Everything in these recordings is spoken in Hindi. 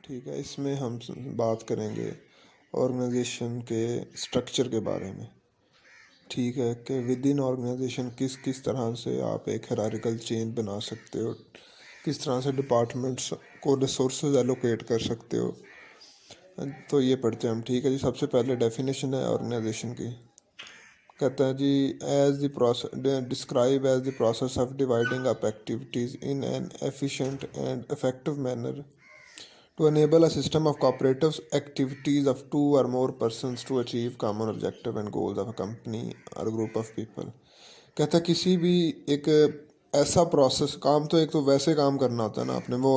ठीक है, इसमें हम बात करेंगे ऑर्गेनाइजेशन के स्ट्रक्चर के बारे में। ठीक है कि विद इन ऑर्गेनाइजेशन किस किस तरह से आप एक हायरार्किकल चेन बना सकते हो, किस तरह से डिपार्टमेंट्स को रिसोर्सेज एलोकेट कर सकते हो। तो ये पढ़ते हैं हम। ठीक है जी, सबसे पहले डेफिनेशन है ऑर्गेनाइजेशन की। कहता है जी, as the process describe as the process of dividing up activities in an efficient and effective manner to enable a system of cooperative activities of two or more persons to achieve common objective and goals of a company or group of people। कहता है किसी भी एक ऐसा प्रोसेस, काम तो एक तो वैसे काम करना होता है ना अपने, वो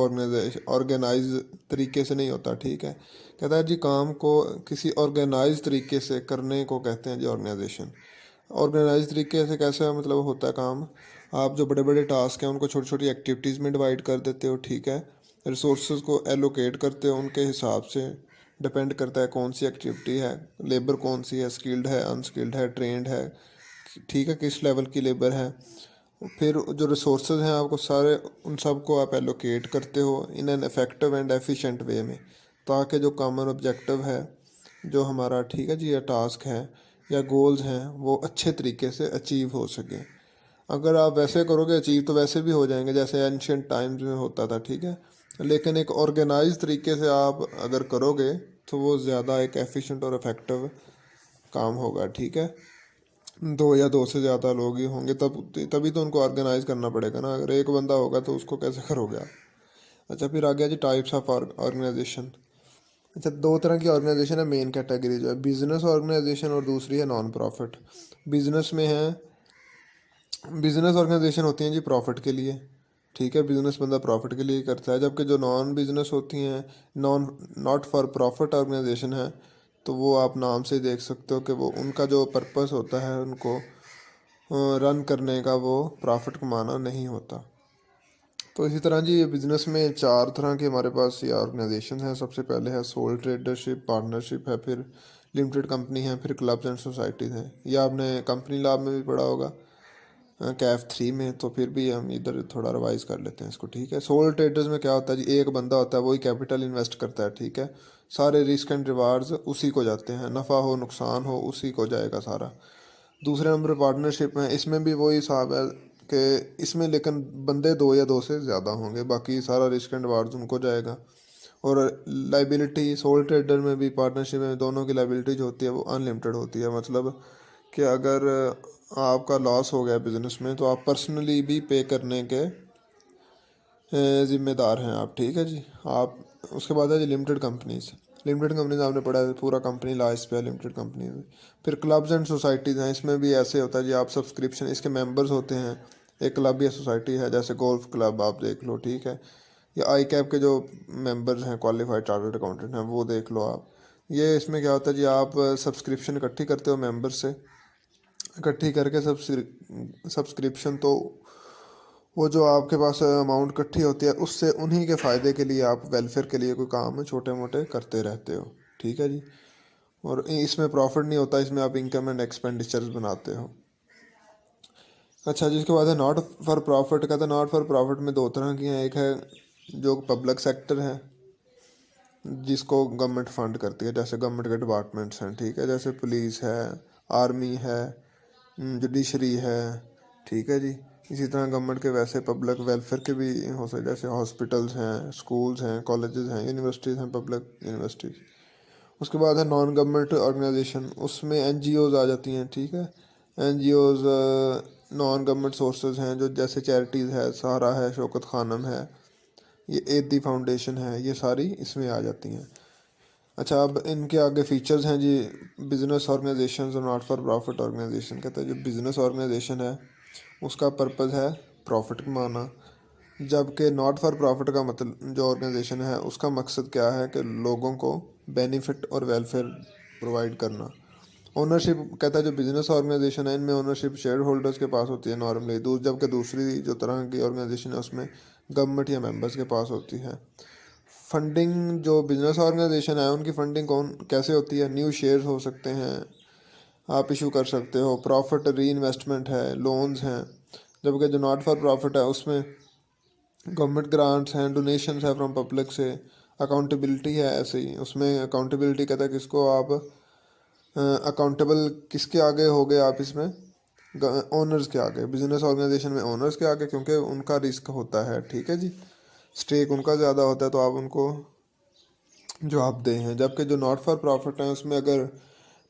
ऑर्गेनाइज तरीके से नहीं होता। ठीक है, कहता है जी काम को किसी ऑर्गेनाइज तरीके से करने को कहते हैं जी ऑर्गेनाइजेशन। ऑर्गेनाइज तरीके से कैसे मतलब होता है काम, आप जो बड़े बड़े टास्क हैं उनको छोटी छोटी एक्टिविटीज़ में डिवाइड कर देते हो। ठीक है, रिसोर्सेज को एलोकेट करते हो उनके हिसाब से, डिपेंड करता है कौन सी एक्टिविटी है, लेबर कौन सी है, स्किल्ड है, अनस्किल्ड है, ट्रेंड है। ठीक है, किस लेवल की लेबर है। फिर जो रिसोर्सेज हैं आपको सारे उन सब को आप एलोकेट करते हो in an effective and efficient way में, ताकि जो कॉमन ऑब्जेक्टिव है जो हमारा, ठीक है जी, या टास्क है या गोल्स हैं, वो अच्छे तरीके से अचीव हो सके। अगर आप वैसे करोगे अचीव तो वैसे भी हो जाएंगे जैसे एंशियंट टाइम्स में होता था। ठीक है, लेकिन एक ऑर्गेनाइज तरीके से आप अगर करोगे तो वो ज़्यादा एक एफिशिएंट और इफेक्टिव काम होगा। ठीक है, दो या दो से ज़्यादा लोग ही होंगे तभी तो उनको ऑर्गेनाइज करना पड़ेगा ना। अगर एक बंदा होगा तो उसको कैसे करोगे आप। अच्छा, फिर आ गया जी टाइप्स ऑफ ऑर्गेनाइजेशन। अच्छा, दो तरह की ऑर्गेनाइजेशन है, मेन कैटेगरी जो है बिजनेस ऑर्गेनाइजेशन और दूसरी है नॉन प्रॉफिट। बिजनेस में है, बिजनेस ऑर्गेनाइजेशन होती हैं जी प्रॉफिट के लिए। ठीक है, बिजनेस बंदा प्रॉफिट के लिए ही करता है। जबकि जो नॉन बिजनेस होती हैं, नॉट फॉर प्रॉफिट ऑर्गेनाइजेशन है, तो वो आप नाम से देख सकते हो कि वो उनका जो पर्पस होता है उनको रन करने का, वो प्रॉफिट कमाना नहीं होता। तो इसी तरह जी ये बिज़नेस में चार तरह के हमारे पास ये ऑर्गेनाइजेशन है। सबसे पहले है सोल ट्रेडरशिप, पार्टनरशिप है, फिर लिमिटेड कंपनी है, फिर क्लब्स एंड सोसाइटीज़ हैं। ये आपने कंपनी लॉ में भी पढ़ा होगा कैफ 3 में, तो फिर भी हम इधर थोड़ा रिवाइज कर लेते हैं इसको। ठीक है, सोल ट्रेडर्स में क्या होता है जी, एक बंदा होता है वही कैपिटल इन्वेस्ट करता है। ठीक है, सारे रिस्क एंड रिवार्ड्स उसी को जाते हैं, नफ़ा हो नुकसान हो उसी को जाएगा सारा। दूसरे नंबर पर पार्टनरशिप में, इसमें भी वही हिसाब है कि इसमें लेकिन बंदे दो या दो से ज़्यादा होंगे, बाकी सारा रिस्क एंड रिवार्ड्स उनको जाएगा। और लाइबिलिटी सोल ट्रेडर में भी पार्टनरशिप में दोनों की लाइबिलिटी जो होती है वो अनलिमिटेड होती है। मतलब कि अगर आपका लॉस हो गया बिजनेस में तो आप पर्सनली भी पे करने के ज़िम्मेदार हैं आप। ठीक है जी, आप उसके बाद है जी लिमिटेड कंपनीज। लिमिटेड कंपनीज आपने पढ़ा है, पूरा कंपनी लॉ इस पे लिमिटेड कंपनी में। फिर क्लब्स एंड सोसाइटीज़ हैं, इसमें भी ऐसे होता है जी, आप सब्सक्रिप्शन, इसके मेंबर्स होते हैं। एक क्लब या सोसाइटी है, जैसे गोल्फ क्लब आप देख लो। ठीक है, या आई कैप के जो मेंबर्स हैं, क्वालिफाइड चार्टर्ड अकाउंटेंट हैं, वो देख लो आप। ये इसमें क्या होता है जी, आप सब्सक्रिप्शन इकट्ठी करते हो मेंबर से, इकट्ठी करके सब्सक्रिप्शन, तो वो जो आपके पास अमाउंट इकट्ठी होती है उससे उन्हीं के फ़ायदे के लिए आप वेलफेयर के लिए कोई काम छोटे मोटे करते रहते हो। ठीक है जी, और इसमें प्रॉफिट नहीं होता, इसमें आप इनकम एंड एक्सपेंडिचर्स बनाते हो। अच्छा, जिसके बाद है नॉट फॉर प्रॉफिट। कहता है नॉट फॉर प्रॉफिट में दो तरह की हैं, एक है जो पब्लिक सेक्टर है जिसको गवर्नमेंट फंड करती है, जैसे गवर्नमेंट के डिपार्टमेंट्स हैं। ठीक है, जैसे पुलिस है, आर्मी है, जुडिशरी है। ठीक है जी, इसी तरह गवर्नमेंट के वैसे पब्लिक वेलफेयर के भी हो सकते, जैसे हॉस्पिटल्स हैं, स्कूल्स हैं, कॉलेजेस हैं, यूनिवर्सिटीज़ हैं, पब्लिक यूनिवर्सिटीज़। उसके बाद है नॉन गवर्नमेंट ऑर्गेनाइजेशन, उसमें एनजीओज आ जाती हैं। ठीक है, एनजीओज नॉन गवर्नमेंट सोर्सेज हैं, जो जैसे चैरिटीज़ है, सहारा है, शौकत खानम है, ये एदी फाउंडेशन है, ये सारी इसमें आ जाती हैं। अच्छा, अब इनके आगे फीचर्स हैं जी, बिजनेस ऑर्गेनाइजेशन और नॉट फॉर प्रॉफिट ऑर्गेनाइजेशन। कहते हैं जो बिजनेस ऑर्गेनाइजेशन है उसका पर्पज़ है प्रॉफिट कमाना, जबकि नॉट फॉर प्रॉफिट का मतलब जो ऑर्गेनाइजेशन है उसका मकसद क्या है कि लोगों को बेनिफिट और वेलफेयर प्रोवाइड करना। ओनरशिप, कहता है जो बिजनेस ऑर्गेनाइजेशन है इनमें ओनरशिप शेयर होल्डर्स के पास होती है नॉर्मली, जबकि दूसरी जो तरह की ऑर्गेनाइजेशन है उसमें गवर्नमेंट या मेंबर्स के पास होती है। फंडिंग, जो बिजनेस ऑर्गेनाइजेशन है उनकी फंडिंग कौन कैसे होती है, न्यू शेयर्स हो सकते हैं, आप इशू कर सकते हो, प्रॉफिट री इन्वेस्टमेंट है, लोन्स हैं। जबकि जो नॉट फॉर प्रॉफिट है उसमें गवर्नमेंट ग्रांट्स हैं, डोनेशंस है फ्रॉम पब्लिक से, अकाउंटेबिलिटी है ऐसे ही, उसमें अकाउंटेबिलिटी कहता है किसको आप अकाउंटेबल किसके आगे हो गए आप इसमें, ओनर्स के आगे, बिजनेस ऑर्गेनाइजेशन में ओनर्स के आगे, क्योंकि उनका रिस्क होता है, ठीक है जी, स्टेक उनका ज़्यादा होता है तो आप उनको जवाबदेह हैं। जबकि जो नॉट फॉर प्रॉफिट हैं उसमें अगर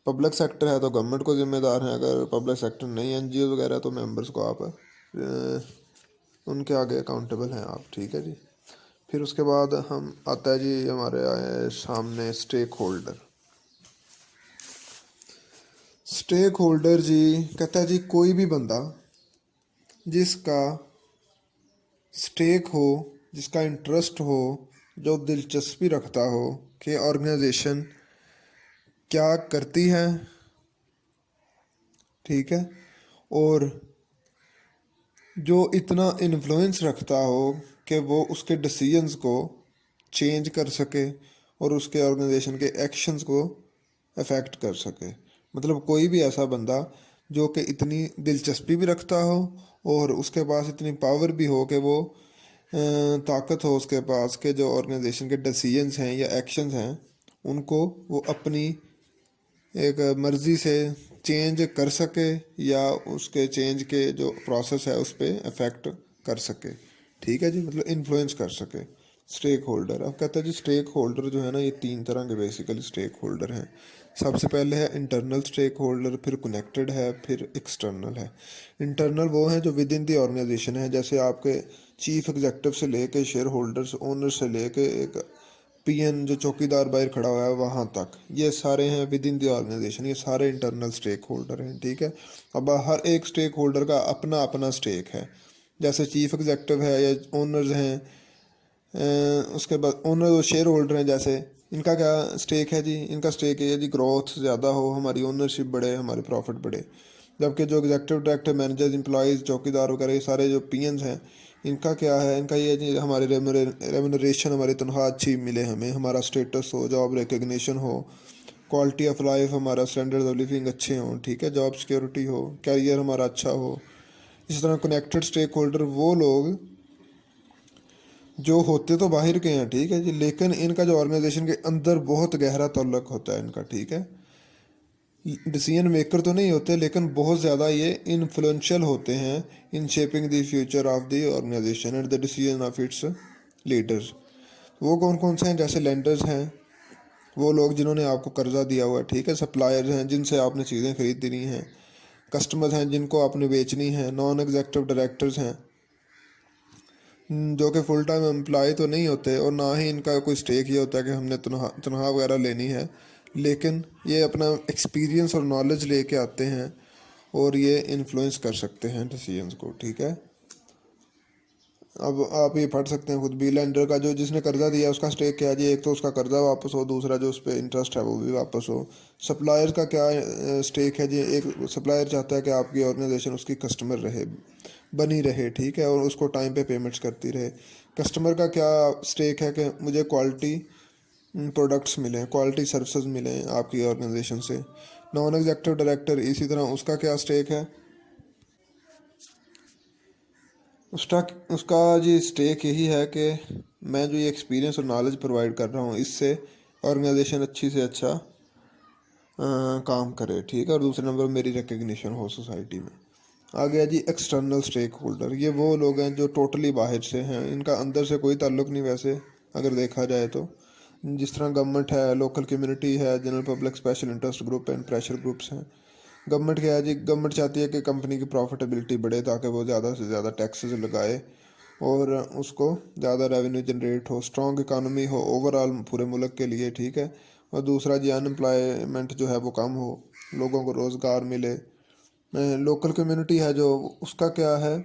पब्लिक सेक्टर है तो गवर्नमेंट को जिम्मेदार हैं, अगर पब्लिक सेक्टर नहीं एनजीओ वगैरह तो मेंबर्स को आप उनके आगे अकाउंटेबल हैं आप, ठीक है जी। फिर उसके बाद हम आता है जी हमारे आए सामने स्टेक होल्डर। स्टेक होल्डर जी कहता है जी कोई भी बंदा जिसका स्टेक हो, जिसका इंटरेस्ट हो, जो दिलचस्पी रखता हो कि ऑर्गेनाइजेशन क्या करती है, ठीक है, और जो इतना इन्फ्लुएंस रखता हो कि वो उसके डिसीजंस को चेंज कर सके और उसके ऑर्गेनाइजेशन के एक्शंस को अफेक्ट कर सके। मतलब कोई भी ऐसा बंदा जो कि इतनी दिलचस्पी भी रखता हो और उसके पास इतनी पावर भी हो कि वो ताकत हो उसके पास के जो ऑर्गेनाइजेशन के डिसीजंस हैं या एक्शंस हैं उनको वो अपनी एक मर्ज़ी से चेंज कर सके या उसके चेंज के जो प्रोसेस है उस पर अफेक्ट कर सके, ठीक है जी, मतलब इन्फ्लुएंस कर सके। स्टेक होल्डर, अब कहते हैं जी स्टेक होल्डर जो है ना ये 3 तरह के बेसिकली स्टेक होल्डर हैं। सबसे पहले है इंटरनल स्टेक होल्डर, फिर कनेक्टेड है, फिर एक्सटर्नल है। इंटरनल वो हैं जो विद इन दी ऑर्गेनाइजेशन है, जैसे आपके चीफ एग्जेक्टिव से लेके शेयर होल्डर्स ओनर से लेके एक पीएन जो चौकीदार बाहर खड़ा हुआ है वहाँ तक, ये सारे हैं विद इन द ऑर्गेनाइजेशन, ये सारे इंटरनल स्टेक होल्डर हैं, ठीक है। अब हर एक स्टेक होल्डर का अपना अपना स्टेक है, जैसे चीफ एग्जेक्टिव है या ओनर्स हैं, उसके बाद ओनर और शेयर होल्डर हैं, जैसे इनका क्या स्टेक है जी, इनका स्टेक है जी ग्रोथ ज़्यादा हो, हमारी ओनरशिप बढ़े, हमारे प्रॉफिट बढ़े। जबकि जो एग्जेक्टिव डायरेक्टर मैनेजर्स एम्प्लॉयज़ चौकीदार वगैरह ये सारे जो पीएन्स हैं इनका क्या है, इनका ये जी हमारी रेमुनरेशन, हमारी तनख्वाह अच्छी मिले, हमें हमारा स्टेटस हो, जॉब रिकग्निशन हो, क्वालिटी ऑफ लाइफ, हमारा स्टैंडर्ड ऑफ लिविंग अच्छे हों, ठीक है, जॉब सिक्योरिटी हो, कैरियर हमारा अच्छा हो। इस तरह कनेक्टेड स्टेक होल्डर वो लोग जो होते तो बाहर के हैं, ठीक है जी, लेकिन इनका जो ऑर्गेनाइजेशन के अंदर बहुत गहरा ताल्लुक होता है इनका, ठीक है, डिसीजन मेकर तो नहीं होते लेकिन बहुत ज़्यादा ये इन्फ्लुएंशियल होते हैं in shaping the future of the organisation and the decision of its leaders. वो कौन कौन से हैं, जैसे लेंडर्स हैं, वो लोग जिन्होंने आपको कर्जा दिया हुआ है, ठीक है, सप्लायर्स हैं जिनसे आपने चीज़ें खरीदनी हैं, कस्टमर्स हैं जिनको आपने बेचनी है, नॉन एग्जेक्टिव डायरेक्टर्स हैं जो कि फुल टाइम एम्प्लॉय तो नहीं होते और ना ही इनका कोई स्टेक ये होता है कि हमने तनख्वाह वगैरह लेनी है, लेकिन ये अपना एक्सपीरियंस और नॉलेज लेके आते हैं और ये इन्फ्लुएंस कर सकते हैं डिसीजंस को, ठीक है। अब आप ये पढ़ सकते हैं खुद भी, लेंडर का जो जिसने कर्जा दिया उसका स्टेक क्या है जी, एक तो उसका कर्जा वापस हो, दूसरा जो उस पर इंटरेस्ट है वो भी वापस हो। सप्लायर का क्या स्टेक है जी, एक सप्लायर चाहता है कि आपकी ऑर्गेनाइजेशन उसकी कस्टमर रहे, बनी रहे, ठीक है, और उसको टाइम पे पेमेंट्स करती रहे। कस्टमर का क्या स्टेक है कि मुझे क्वालिटी प्रोडक्ट्स मिलें, क्वालिटी सर्विसेज मिलें आपकी ऑर्गेनाइजेशन से। नॉन एग्जेक्टिव डायरेक्टर इसी तरह उसका क्या स्टेक है, उसका उसका जी स्टेक यही है कि मैं जो ये एक्सपीरियंस और नॉलेज प्रोवाइड कर रहा हूँ इससे ऑर्गेनाइजेशन अच्छी से अच्छा काम करे, ठीक है, और दूसरे नंबर मेरी रिकग्निशन हो सोसाइटी में। आ गया जी एक्सटर्नल स्टेक होल्डर, ये वो लोग हैं जो टोटली बाहर से हैं, इनका अंदर से कोई ताल्लुक नहीं वैसे अगर देखा जाए तो, जिस तरह गवर्नमेंट है, लोकल कम्युनिटी है, general public, special interest group and pressure groups हैं। गवर्नमेंट क्या है जी, गवर्नमेंट चाहती है कि कंपनी की प्रॉफिटेबिलिटी बढ़े ताकि वो ज़्यादा से ज़्यादा टैक्सेस लगाए और उसको ज़्यादा रेवेन्यू जनरेट हो, स्ट्रॉन्ग इकानमी हो ओवरऑल पूरे मुल्क के लिए, ठीक है। और दूसरा जी अनएम्प्लॉयमेंट जो है वो कम हो, लोगों को रोज़गार मिले। लोकल कम्युनिटी है जो, उसका क्या है,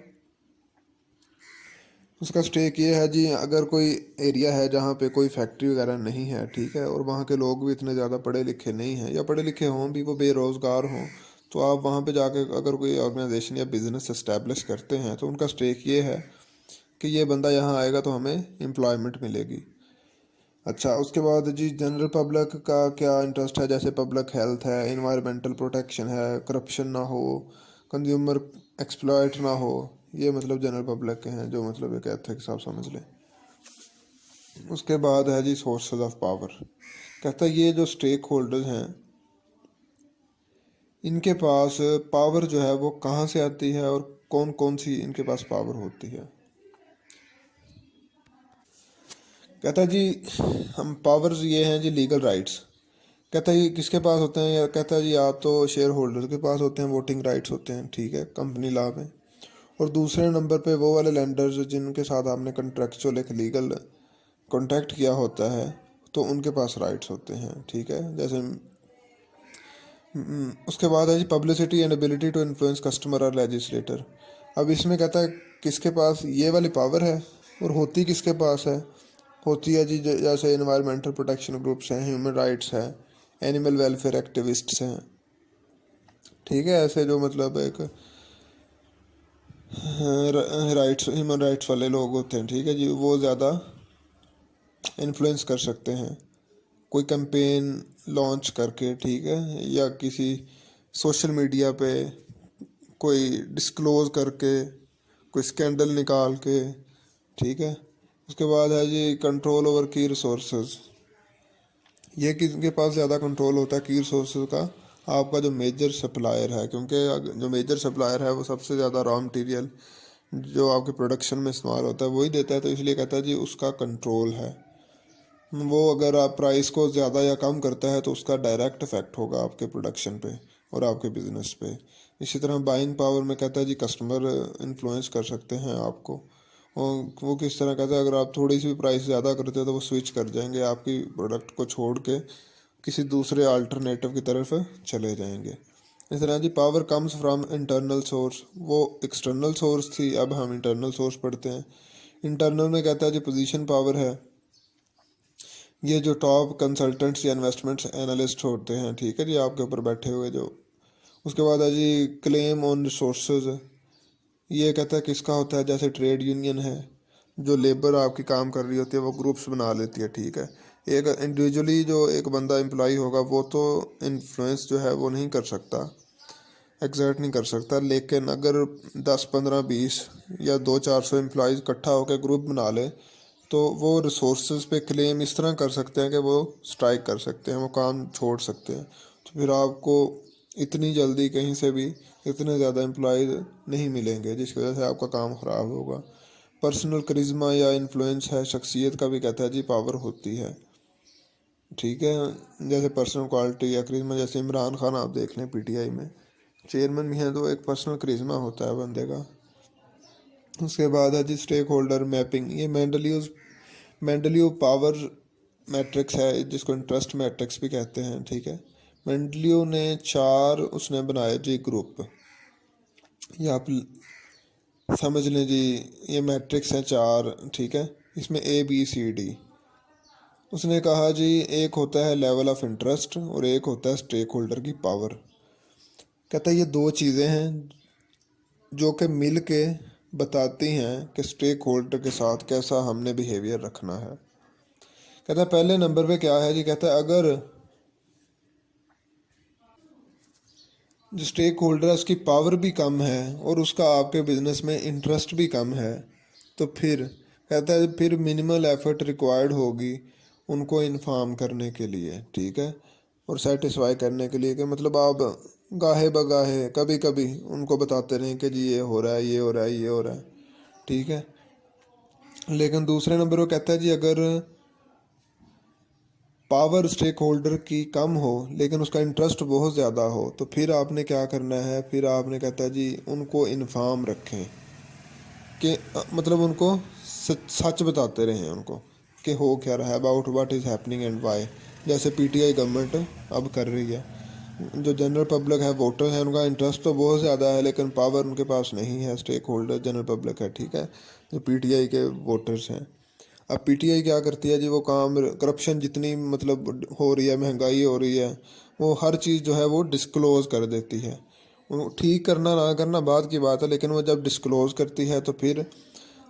उसका स्टेक ये है जी, अगर कोई एरिया है जहाँ पे कोई फैक्ट्री वगैरह नहीं है, ठीक है, और वहाँ के लोग भी इतने ज़्यादा पढ़े लिखे नहीं हैं या पढ़े लिखे हों भी वो बेरोज़गार हों, तो आप वहाँ पे जाके अगर कोई ऑर्गेनाइजेशन या बिज़नेस इस्टेब्लिश करते हैं तो उनका स्टेक ये है कि ये बंदा यहाँ आएगा तो हमें एम्प्लॉयमेंट मिलेगी। अच्छा, उसके बाद जी जनरल पब्लिक का क्या इंटरेस्ट है, जैसे पब्लिक हेल्थ है, इन्वायरमेंटल प्रोटेक्शन है, करप्शन ना हो, कंज्यूमर एक्सप्लॉयट ना हो, ये मतलब जनरल पब्लिक के हैं जो मतलब एक एथिक्स आप समझ लें। उसके बाद है जी सोर्सेज ऑफ पावर। कहता है ये जो स्टेक होल्डर्स हैं इनके पास पावर जो है वो कहाँ से आती है और कौन कौन सी इनके पास पावर होती है। कहता है जी हम पावर्स ये हैं जी लीगल राइट्स। कहता है ये किसके पास होते हैं, या कहता है जी या तो शेयर होल्डर के पास होते हैं, वोटिंग राइट्स होते हैं, ठीक है, कंपनी लॉ में। और दूसरे नंबर पे वो वाले लेंडर्स जिनके साथ आपने कंट्रेक्चुअल एक लीगल कॉन्ट्रैक्ट किया होता है तो उनके पास राइट्स होते हैं, ठीक है। जैसे उसके बाद है जी publicity and ability to influence customer और लेजिस्लेटर। अब इसमें कहता है किसके पास ये वाली पावर है और होती किसके पास है। होती है जी जैसे इन्वायरमेंटल प्रोटेक्शन ग्रुप्स हैं, ह्यूमन राइट्स हैं, एनिमल वेलफेयर एक्टिविस्ट्स हैं, ठीक है। ऐसे जो मतलब एक राइट्स ह्यूमन राइट्स वाले लोग होते हैं, ठीक है जी, वो ज़्यादा इन्फ्लुएंस कर सकते हैं कोई कैंपेन लॉन्च करके, ठीक है, या किसी सोशल मीडिया पे कोई डिस्क्लोज करके, कोई स्कैंडल निकाल के, ठीक है। उसके बाद है जी कंट्रोल ओवर की रिसोर्सेज। ये किसके पास ज़्यादा कंट्रोल होता है की रिसोर्सेज का, आपका जो मेजर सप्लायर है, क्योंकि जो मेजर सप्लायर है वो सबसे ज़्यादा रॉ मटेरियल जो आपके प्रोडक्शन में इस्तेमाल होता है वही देता है, तो इसलिए कहता है जी उसका कंट्रोल है। वो अगर आप प्राइस को ज़्यादा या कम करता है तो उसका डायरेक्ट इफेक्ट होगा आपके प्रोडक्शन पे और आपके बिजनेस पे। इसी तरह बाइंग पावर में कहता है जी कस्टमर इन्फ्लुएंस कर सकते हैं आपको, और वो किस तरह कहता है अगर आप थोड़ी सी भी प्राइस ज़्यादा करते हो तो वो स्विच कर जाएंगे, आपकी प्रोडक्ट को छोड़ के किसी दूसरे अल्टरनेटिव की तरफ चले जाएंगे। इस तरह जी power comes from internal source, वो एक्सटर्नल सोर्स थी, अब हम इंटरनल सोर्स पढ़ते हैं। इंटरनल में कहता है जी पोजीशन पावर है, ये जो टॉप कंसल्टेंट्स या इन्वेस्टमेंट्स एनालिस्ट होते हैं, ठीक है जी, आपके ऊपर बैठे हुए जो। उसके बाद है जी क्लेम ऑन रिसोर्सेज। ये कहता है किसका होता है, जैसे ट्रेड यूनियन है, जो लेबर आपकी काम कर रही होती है वो ग्रुप्स बना लेती है, ठीक है। एक इंडिविजुअली जो एक बंदा एम्प्लॉय होगा वो तो इन्फ्लुएंस जो है वो नहीं कर सकता, एग्जर्ट नहीं कर सकता, लेकिन अगर 10 15 20 या 200 400 एम्प्लॉयज़ इकट्ठा होकर ग्रुप बना ले तो वो रिसोर्सेज पे क्लेम इस तरह कर सकते हैं कि वो स्ट्राइक कर सकते हैं, वो काम छोड़ सकते हैं। तो फिर आपको इतनी जल्दी कहीं से भी इतने ज़्यादा एम्प्लॉयज़ नहीं मिलेंगे जिसकी वजह से आपका काम ख़राब होगा। पर्सनल करिश्मा या इन्फ्लुएंस है, शख्सियत का भी कहता है जी पावर होती है, ठीक है। जैसे पर्सनल क्वालिटी या करिश्मा, जैसे इमरान खान आप देख लें पीटीआई में चेयरमैन भी हैं तो एक पर्सनल करिश्मा होता है बंदे का। उसके बाद है जी स्टेक होल्डर मैपिंग। ये मेंडलीव पावर मैट्रिक्स है जिसको इंटरेस्ट मैट्रिक्स भी कहते हैं, ठीक है। मेंडलीव ने 4 उसने बनाए जी ग्रुप, ये आप समझ लें जी, ये मैट्रिक्स हैं 4, ठीक है। इसमें ABCD उसने कहा जी एक होता है लेवल ऑफ इंटरेस्ट और एक होता है स्टेक होल्डर की पावर। कहता है ये 2 चीज़ें हैं जो कि मिल के बताती हैं कि स्टेक होल्डर के साथ कैसा हमने बिहेवियर रखना है। कहता है पहले नंबर पे क्या है जी, कहता है अगर जो स्टेक होल्डर है उसकी पावर भी कम है और उसका आपके बिजनेस में इंटरेस्ट भी कम है तो फिर कहता है फिर मिनिमल एफर्ट रिक्वायर्ड होगी उनको इन्फॉर्म करने के लिए, ठीक है, और सेटिस्फाई करने के लिए कि मतलब आप गाहे बगाहे कभी कभी उनको बताते रहें कि जी ये हो रहा है, ये हो रहा है, ये हो रहा है, ठीक है। लेकिन दूसरे नंबर पर कहता है जी अगर पावर स्टेक होल्डर की कम हो लेकिन उसका इंटरेस्ट बहुत ज़्यादा हो तो फिर आपने क्या करना है, फिर आपने कहता है जी उनको इन्फॉर्म रखें कि मतलब उनको सच बताते रहें उनको कि हो क्या रहा है, about what is happening and why. जैसे पीटीआई गवर्नमेंट अब कर रही है, जो जनरल पब्लिक है, वोटर है, उनका इंटरेस्ट तो बहुत ज़्यादा है लेकिन पावर उनके पास नहीं है, स्टेक होल्डर जनरल पब्लिक है, ठीक है, जो पीटीआई के वोटर्स हैं। अब पीटीआई क्या करती है जी, वो काम करप्शन जितनी मतलब हो रही है, महंगाई हो रही है, वो हर चीज़ जो है वो डिस्क्लोज़ कर देती है। वो ठीक करना ना करना बात की बात है, लेकिन वो जब डिस्क्लोज़ करती है तो फिर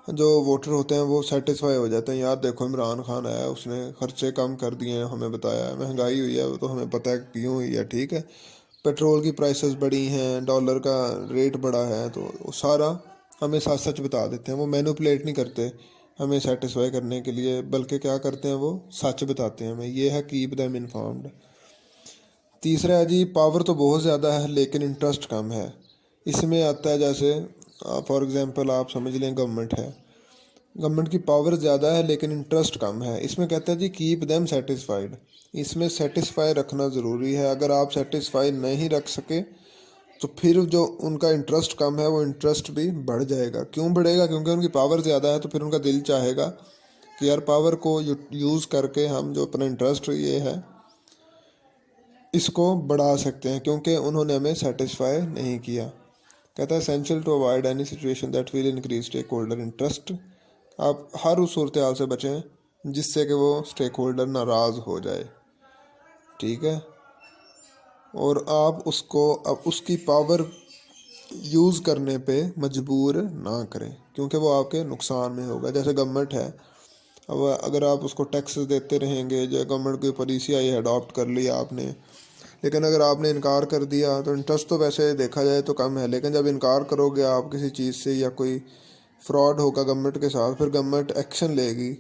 जो वोटर होते हैं वो सेटिस्फाई हो जाते हैं, यार देखो इमरान खान आया उसने खर्चे कम कर दिए हैं, हमें बताया है, महंगाई हुई है वो तो हमें पता है क्यों हुई है, ठीक है, पेट्रोल की प्राइसेस बढ़ी हैं, डॉलर का रेट बढ़ा है, तो वो सारा हमें सच सच बता देते हैं, वो मैनिपुलेट नहीं करते हमें सेटिस्फाई करने के लिए, बल्कि क्या करते हैं, वो सच बताते हैं हमें। ये है कीप देम इन्फॉर्म्ड। तीसरा है जी, पावर तो बहुत ज़्यादा है लेकिन इंटरेस्ट कम है। इसमें आता है जैसे फॉर एग्जांपल आप समझ लें गवर्नमेंट है, गवर्नमेंट की पावर ज़्यादा है लेकिन इंटरेस्ट कम है। इसमें कहते हैं जी कीप देम सेटिस्फाइड। इसमें सेटिस्फाई रखना ज़रूरी है। अगर आप सेटिस्फाई नहीं रख सके तो फिर जो उनका इंटरेस्ट कम है वो इंटरेस्ट भी बढ़ जाएगा। क्यों बढ़ेगा? क्योंकि उनकी पावर ज़्यादा है, तो फिर उनका दिल चाहेगा कि यार पावर को यूज़ करके हम जो अपना इंटरेस्ट ये है इसको बढ़ा सकते हैं, क्योंकि उन्होंने हमें सेटिस्फाई नहीं किया। कहता है essential to avoid any situation that will increase stakeholder interest. आप हर उस सूरत हाल से बचें जिससे कि वो स्टेक होल्डर नाराज़ हो जाए, ठीक है। और आप उसको अब उसकी पावर यूज़ करने पे मजबूर ना करें, क्योंकि वो आपके नुकसान में होगा। जैसे गवर्नमेंट है, अब अगर आप उसको टैक्स देते रहेंगे, जो गवर्नमेंट के ऊपर ECI अडॉप्ट कर लिया आपने, लेकिन अगर आपने इनकार कर दिया तो इंटरेस्ट तो वैसे देखा जाए तो कम है, लेकिन जब इनकार करोगे आप किसी चीज़ से या कोई फ्रॉड होगा गवर्नमेंट के साथ, फिर गवर्नमेंट एक्शन लेगी।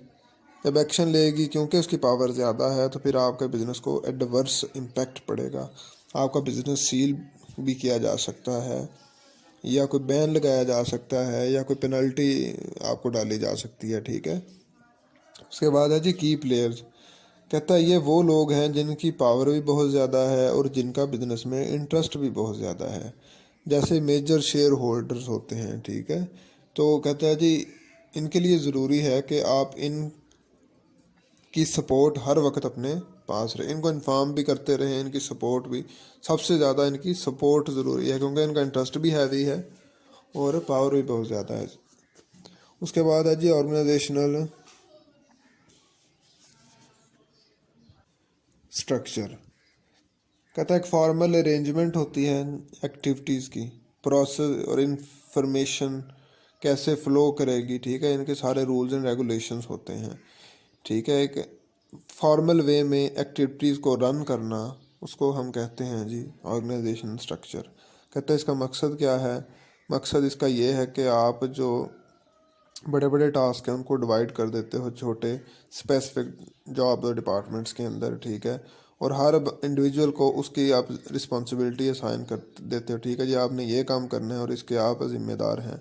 जब एक्शन लेगी क्योंकि उसकी पावर ज़्यादा है, तो फिर आपके बिज़नेस को एडवर्स इम्पैक्ट पड़ेगा। आपका बिज़नेस सील भी किया जा सकता है, या कोई बैन लगाया जा सकता है, या कोई पेनल्टी आपको डाली जा सकती है, ठीक है। उसके बाद है जी की प्लेयर्स। कहता है ये वो लोग हैं जिनकी पावर भी बहुत ज़्यादा है और जिनका बिजनेस में इंटरेस्ट भी बहुत ज़्यादा है। जैसे मेजर शेयर होल्डर्स होते हैं, ठीक है। तो कहता है जी इनके लिए ज़रूरी है कि आप इन की सपोर्ट हर वक्त अपने पास रहे, इनको इन्फॉर्म भी करते रहें, इनकी सपोर्ट भी। सबसे ज़्यादा इनकी सपोर्ट ज़रूरी है, क्योंकि इनका इंटरेस्ट भी हैवी है और पावर भी बहुत ज़्यादा है। उसके बाद है जी ऑर्गेनाइजेशनल स्ट्रक्चर। कहता है एक फॉर्मल अरेंजमेंट होती है एक्टिविटीज़ की, प्रोसेस और इंफॉर्मेशन कैसे फ़्लो करेगी, ठीक है। इनके सारे रूल्स एंड रेगुलेशंस होते हैं, ठीक है। एक फॉर्मल वे में एक्टिविटीज़ को रन करना, उसको हम कहते हैं जी ऑर्गेनाइजेशन स्ट्रक्चर। कहते हैं इसका मकसद क्या है? मकसद इसका ये है कि आप जो बड़े बड़े टास्क हैं उनको डिवाइड कर देते हो छोटे स्पेसिफिक जॉब और डिपार्टमेंट्स के अंदर, ठीक है। और हर इंडिविजुअल को उसकी आप रिस्पॉन्सिबिलिटी असाइन कर देते हो, ठीक है जी, आपने ये काम करना है और इसके आप जिम्मेदार हैं।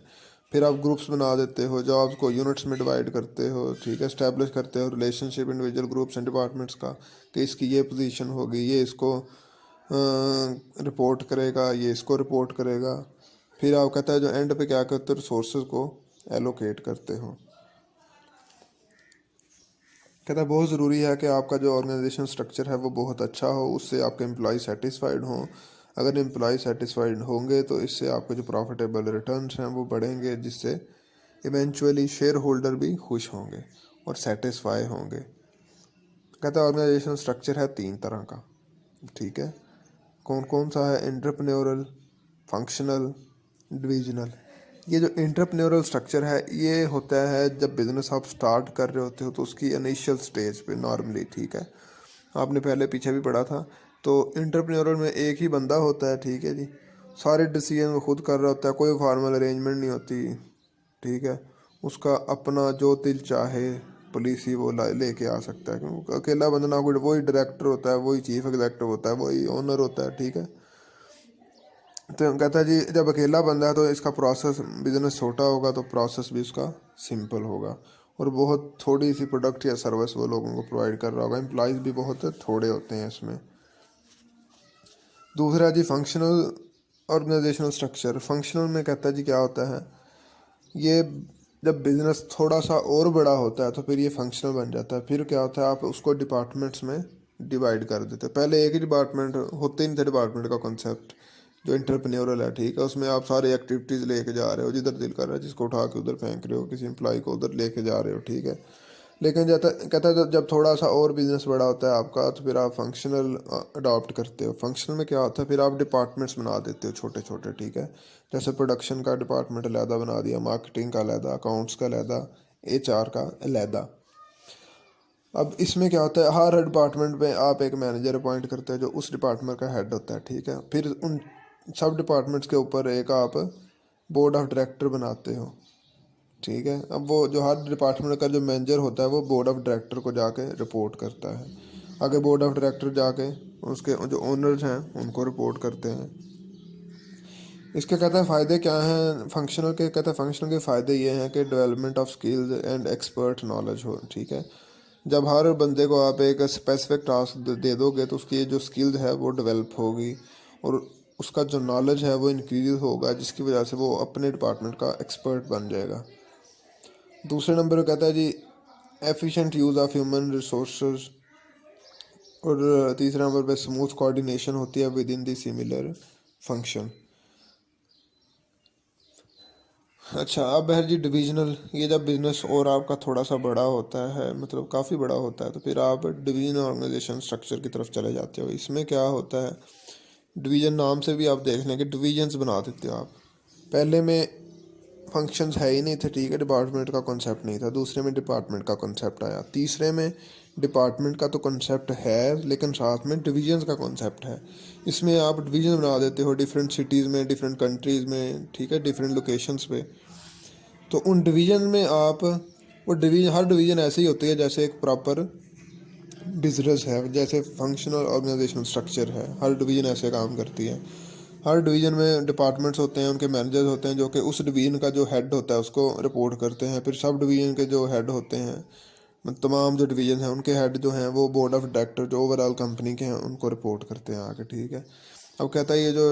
फिर आप ग्रुप्स बना देते हो, जॉब्स को यूनिट्स में डिवाइड करते हो, ठीक है। इस्टेब्लिश करते हो relationship individual groups and departments का, कि इसकी ये पोजीशन होगी, ये इसको रिपोर्ट करेगा, ये इसको रिपोर्ट करेगा। फिर आप कहता है जो एंड पे क्या करते हो, रिसोर्सेज को एलोकेट करते हो। कहता है बहुत ज़रूरी है कि आपका जो ऑर्गेनाइजेशन स्ट्रक्चर है वो बहुत अच्छा हो, उससे आपके एम्प्लॉय सेटिस्फाइड हों। अगर एम्प्लॉय सेटिस्फाइड होंगे तो इससे आपके जो प्रॉफिटेबल रिटर्न्स हैं वो बढ़ेंगे, जिससे इवेंचुअली शेयर होल्डर भी खुश होंगे और सेटिस्फाई होंगे। कहता है ऑर्गेनाइजेशन स्ट्रक्चर है 3 तरह का, ठीक है। कौन कौन सा है? Entrepreneurial, functional, divisional. ये जो एंटरप्रेन्योरल स्ट्रक्चर है ये होता है जब बिज़नेस आप स्टार्ट कर रहे होते हो तो उसकी इनिशियल स्टेज पे नॉर्मली, ठीक है। आपने पहले पीछे भी पढ़ा था। तो एंटरप्रेन्योरल में एक ही बंदा होता है, ठीक है जी, सारे डिसीजन वो खुद कर रहा होता है, कोई फॉर्मल अरेंजमेंट नहीं होती, ठीक है। उसका अपना जो दिल चाहे पॉलिसी वो लेके आ सकता है, क्योंकि अकेला बंदा ना, कोई वही डायरेक्टर होता है, वही चीफ एग्जीक्यूटिव होता है, वही ओनर होता है, ठीक है। तो कहता है जी जब अकेला बंदा है तो इसका प्रोसेस, बिजनेस छोटा होगा तो प्रोसेस भी उसका सिंपल होगा, और बहुत थोड़ी सी प्रोडक्ट या सर्विस वो लोगों को प्रोवाइड कर रहा होगा। एम्प्लॉयज़ भी बहुत थोड़े होते हैं इसमें। दूसरा जी फंक्शनल ऑर्गेनाइजेशनल स्ट्रक्चर। फंक्शनल में कहता है जी क्या होता है, ये जब बिज़नेस थोड़ा सा और बड़ा होता है तो फिर ये फंक्शनल बन जाता है। फिर क्या होता है, आप उसको डिपार्टमेंट्स में डिवाइड कर देते हैं। पहले एक ही डिपार्टमेंट होते ही नहीं थे, डिपार्टमेंट का कॉन्सेप्ट जो इंटरप्रेन्योरल है, ठीक है। उसमें आप सारे एक्टिविटीज़ लेके जा रहे हो, जिधर दिल कर रहा है जिसको उठा के उधर फेंक रहे हो, किसी एम्प्लॉय को उधर लेके जा रहे हो, ठीक है। लेकिन जाता कहता है जब थोड़ा सा और बिजनेस बड़ा होता है आपका तो फिर आप फंक्शनल अडॉप्ट करते हो। फंक्शनल में क्या होता है, फिर आप डिपार्टमेंट्स बना देते हो छोटे छोटे, ठीक है। जैसे प्रोडक्शन का डिपार्टमेंट अलहदा बना दिया, मार्केटिंग का अलहदा, अकाउंट्स का अलहदा, HR का अलहदा। अब इसमें क्या होता है, हर डिपार्टमेंट में आप एक मैनेजर अपॉइंट करते हैं जो उस डिपार्टमेंट का हेड होता है, ठीक है। फिर उन सब डिपार्टमेंट्स के ऊपर एक आप बोर्ड ऑफ डायरेक्टर बनाते हो, ठीक है। अब वो जो हर डिपार्टमेंट का जो मैनेजर होता है वो बोर्ड ऑफ डायरेक्टर को जाके रिपोर्ट करता है। आगे बोर्ड ऑफ डायरेक्टर जाके उसके जो ओनर्स हैं उनको रिपोर्ट करते हैं। इसके कहते हैं फ़ायदे क्या हैं फंक्शनल के, कहते हैं फंक्शनल के फ़ायदे ये हैं कि development of skills and expert knowledge हो। ठीक है। जब हर बंदे को आप एक स्पेसिफिक टास्क दे दोगे तो उसकी जो स्किल्स है वो डेवलप होगी और उसका जो नॉलेज है वो इंक्रीज होगा, जिसकी वजह से वो अपने डिपार्टमेंट का एक्सपर्ट बन जाएगा। दूसरे नंबर पर कहता है जी efficient use of human resource, और तीसरे नंबर पे स्मूथ कोऑर्डिनेशन होती है within the similar function. अच्छा, अब है जी डिविजनल। ये जब बिजनेस और आपका थोड़ा सा बड़ा होता है, मतलब काफ़ी बड़ा होता है, तो फिर आप डिवीजन ऑर्गेनाइजेशन स्ट्रक्चर की तरफ चले जाते हो। इसमें क्या होता है, डिवीजन नाम से भी आप देख लें कि डिवीजन्स बना देते हो आप। पहले में फंक्शंस है ही नहीं थे, ठीक है, डिपार्टमेंट का कॉन्सेप्ट नहीं था। दूसरे में डिपार्टमेंट का कॉन्सेप्ट आया। तीसरे में डिपार्टमेंट का तो कॉन्सेप्ट है लेकिन साथ में डिवीजन्स का कॉन्सेप्ट है। इसमें आप डिवीजन बना देते हो डिफरेंट सिटीज़ में, डिफरेंट कंट्रीज़ में, ठीक है, डिफरेंट लोकेशंस पे। तो उन डिवीजन में आप वो डिवीजन, हर डिवीजन ऐसे ही होती है जैसे एक प्रॉपर बिजनेस है, जैसे फंक्शनल ऑर्गेनाइजेशनल स्ट्रक्चर है। हर डिवीजन ऐसे काम करती है। हर डिवीज़न में डिपार्टमेंट्स होते हैं, उनके मैनेजर्स होते हैं जो कि उस डिवीज़न का जो हेड होता है उसको रिपोर्ट करते हैं। फिर सब डिवीज़न के जो हेड होते हैं, तमाम जो डिवीज़न हैं उनके हेड जो हैं वो बोर्ड ऑफ डायरेक्टर जो ओवरऑल कंपनी के हैं उनको रिपोर्ट करते हैं आके। ठीक है। अब कहता है ये जो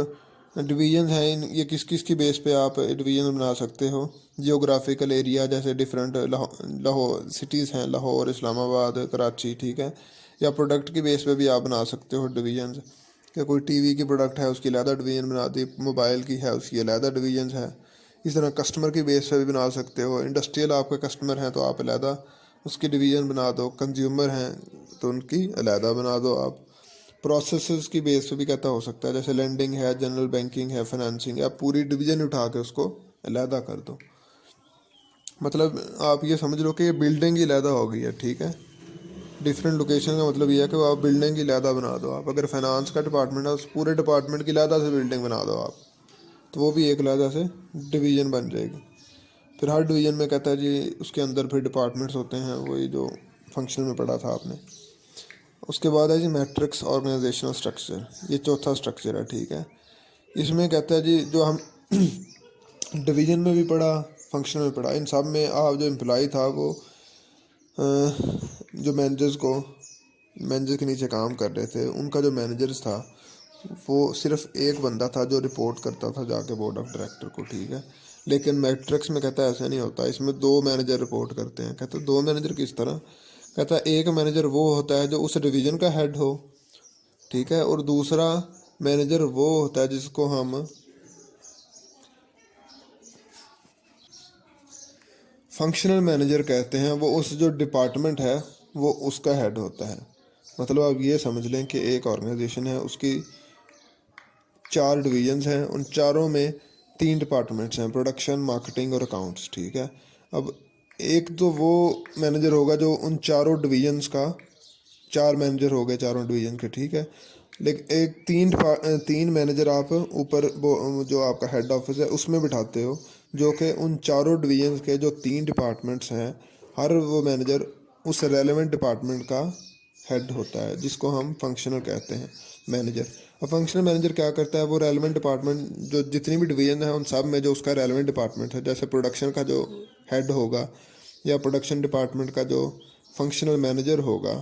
डिवीज़न हैं ये किस किस की बेस पे आप डिवीज़न बना सकते हो। जियोग्राफिकल एरिया, जैसे डिफरेंट लाहौर सिटीज़ हैं, लाहौर, इस्लामाबाद, कराची, ठीक है। या प्रोडक्ट की बेस पे भी आप बना सकते हो डिवीजन, कि कोई टीवी की प्रोडक्ट है उसकी अलहदा डिवीजन बना दी, मोबाइल की है उसकी अलहदा डिवीजन है। इस तरह कस्टमर की बेस पे भी बना सकते हो। इंडस्ट्रियल आपके कस्टमर हैं तो आप अलहदा उसकी डिवीजन बना दो। कंज्यूमर हैं तो उनकी अलहदा बना दो आप। प्रोसेसेस की बेस पे भी कहता हो सकता है, जैसे लेंडिंग है, जनरल बैंकिंग है, फाइनेंसिंग है, आप पूरी डिवीजन उठा के उसको अलहदा कर दो। मतलब आप ये समझ लो कि ये बिल्डिंग ही अलहदा हो गई है। ठीक है। डिफरेंट लोकेशन का मतलब ये है कि आप बिल्डिंग की अलहदा बना दो। आप अगर फाइनेंस का डिपार्टमेंट है उस पूरे डिपार्टमेंट की अलहदा से बिल्डिंग बना दो आप, तो वो भी एक अलहदा से डिवीज़न बन जाएगी। फिर हर डिवीज़न में कहता है जी उसके अंदर फिर डिपार्टमेंट्स होते हैं, वही जो फंक्शन में पढ़ा था आपने। उसके बाद है जी मैट्रिक्स ऑर्गेनाइजेशनल स्ट्रक्चर, ये चौथा स्ट्रक्चर है। ठीक है। इसमें कहता है जी जो हम डिवीज़न में भी पढ़ा, फंक्शन में पढ़ा, इन सब में आप जो एम्प्लॉय था वो जो मैनेजर के नीचे काम कर रहे थे, उनका जो मैनेजर्स था वो सिर्फ एक बंदा था जो रिपोर्ट करता था जाके बोर्ड ऑफ डायरेक्टर को। ठीक है। लेकिन मैट्रिक्स में कहता है ऐसा नहीं होता, इसमें दो मैनेजर रिपोर्ट करते हैं। कहता है दो मैनेजर किस तरह, कहता है एक मैनेजर वो होता है जो उस डिवीज़न का हेड हो, ठीक है, और दूसरा मैनेजर वो होता है जिसको हम फंक्शनल मैनेजर कहते हैं। वो उस जो डिपार्टमेंट है वो उसका हेड होता है। मतलब आप ये समझ लें कि एक ऑर्गेनाइजेशन है, उसकी 4 डिवीजन्स हैं, उन चारों में 3 डिपार्टमेंट्स हैं, प्रोडक्शन, मार्केटिंग और अकाउंट्स। ठीक है। अब एक तो वो मैनेजर होगा जो उन चारों डिवीजन्स का, 4 मैनेजर हो गए चारों डिवीजन के। ठीक है। लेकिन एक तीन मैनेजर आप ऊपर जो आपका हेड ऑफिस है उसमें बिठाते हो, जो कि उन चारों डिवीजन के जो 3 डिपार्टमेंट्स हैं, हर वो मैनेजर उस रेलेवेंट डिपार्टमेंट का हेड होता है, जिसको हम फंक्शनल कहते हैं मैनेजर। अब फंक्शनल मैनेजर क्या करता है, वो रेलेवेंट डिपार्टमेंट जो जितनी भी डिवीजन है उन सब में जो उसका रेलेवेंट डिपार्टमेंट है, जैसे प्रोडक्शन का जो हेड होगा या प्रोडक्शन डिपार्टमेंट का जो फंक्शनल मैनेजर होगा,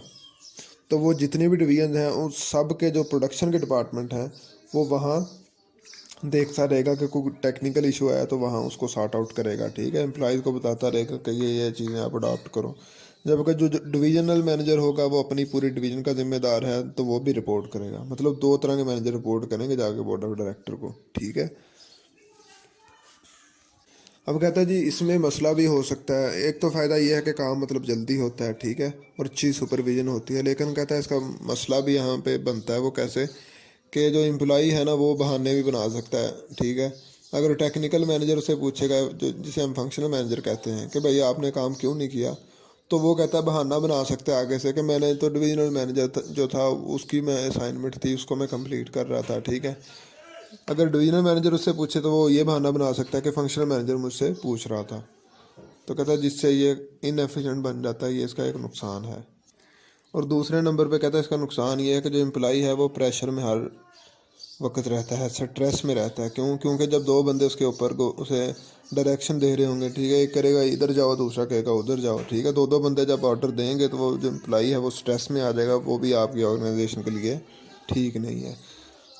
तो वो जितनी भी डिवीजन हैं उस सब के जो प्रोडक्शन के डिपार्टमेंट हैं वो वहाँ देखता रहेगा कि कोई टेक्निकल इशू आया तो वहाँ उसको सॉर्ट आउट करेगा। ठीक है। एम्प्लॉयज़ को बताता रहेगा कि ये चीज़ें आप अडॉप्ट करो। जबकि जो डिवीजनल मैनेजर होगा वो अपनी पूरी डिवीजन का जिम्मेदार है, तो वो भी रिपोर्ट करेगा। मतलब 2 तरह के मैनेजर रिपोर्ट करेंगे जाके बोर्ड ऑफ डायरेक्टर को। ठीक है। अब कहता है जी इसमें मसला भी हो सकता है। एक तो फ़ायदा ये है कि काम मतलब जल्दी होता है, ठीक है, और अच्छी सुपरविजन होती है। लेकिन कहता है इसका मसला भी यहाँ पे बनता है। वो कैसे कि जो एम्प्लॉई है ना वो बहाने भी बना सकता है। ठीक है। अगर टेक्निकल मैनेजर उसे पूछेगा, जो जिसे हम फंक्शनल मैनेजर कहते हैं, कि भाई आपने काम क्यों नहीं किया, तो वो कहता है बहाना बना सकता है आगे से कि मैंने तो डिविजनल मैनेजर जो था उसकी मैं असाइनमेंट थी उसको मैं कंप्लीट कर रहा था। ठीक है। अगर डिवीजनल मैनेजर उससे पूछे तो वो ये बहाना बना सकता है कि फंक्शनल मैनेजर मुझसे पूछ रहा था। तो कहता है जिससे ये इनएफिशिएंट बन जाता है, ये इसका एक नुकसान है। और दूसरे नंबर पे कहता है इसका नुकसान ये है कि जो एम्प्लॉई है वो प्रेशर में हर वक्त रहता है, स्ट्रेस में रहता है। क्योंकि जब दो बंदे उसके ऊपर को उसे डायरेक्शन दे रहे होंगे, ठीक है, एक करेगा इधर जाओ, दूसरा कहेगा उधर जाओ, ठीक है, दो बंदे जब ऑर्डर देंगे तो वो जो एम्प्लॉई है वो स्ट्रेस में आ जाएगा, वो भी आपकी ऑर्गेनाइजेशन के लिए ठीक नहीं है।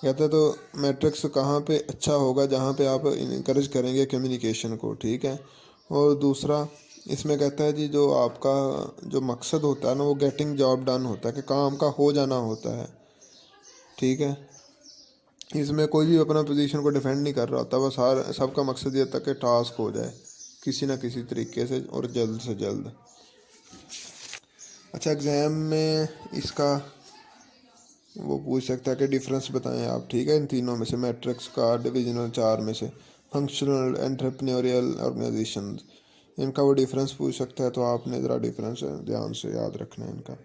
कहते हैं तो मैट्रिक्स कहाँ पे अच्छा होगा, जहाँ पे आप इनकरेज करेंगे कम्युनिकेशन को, ठीक है। और दूसरा इसमें कहता है जी जो आपका जो मकसद होता है ना वो गेटिंग जॉब डन होता है, कि काम का हो जाना होता है, ठीक है। इसमें कोई भी अपना पोजीशन को डिफेंड नहीं कर रहा होता, बस हर सबका मकसद ये था कि टास्क हो जाए किसी ना किसी तरीके से और जल्द से जल्द। अच्छा, एग्ज़ाम में इसका वो पूछ सकता है कि डिफरेंस बताएं आप, ठीक है, इन तीनों में से, मैट्रिक्स का, डिविजनल, चार में से, फंक्शनल, एंटरप्रेन्योरियल ऑर्गेनाइजेशन, इनका वो डिफरेंस पूछ सकता है। तो आपने ज़रा डिफरेंस ध्यान से याद रखना है इनका।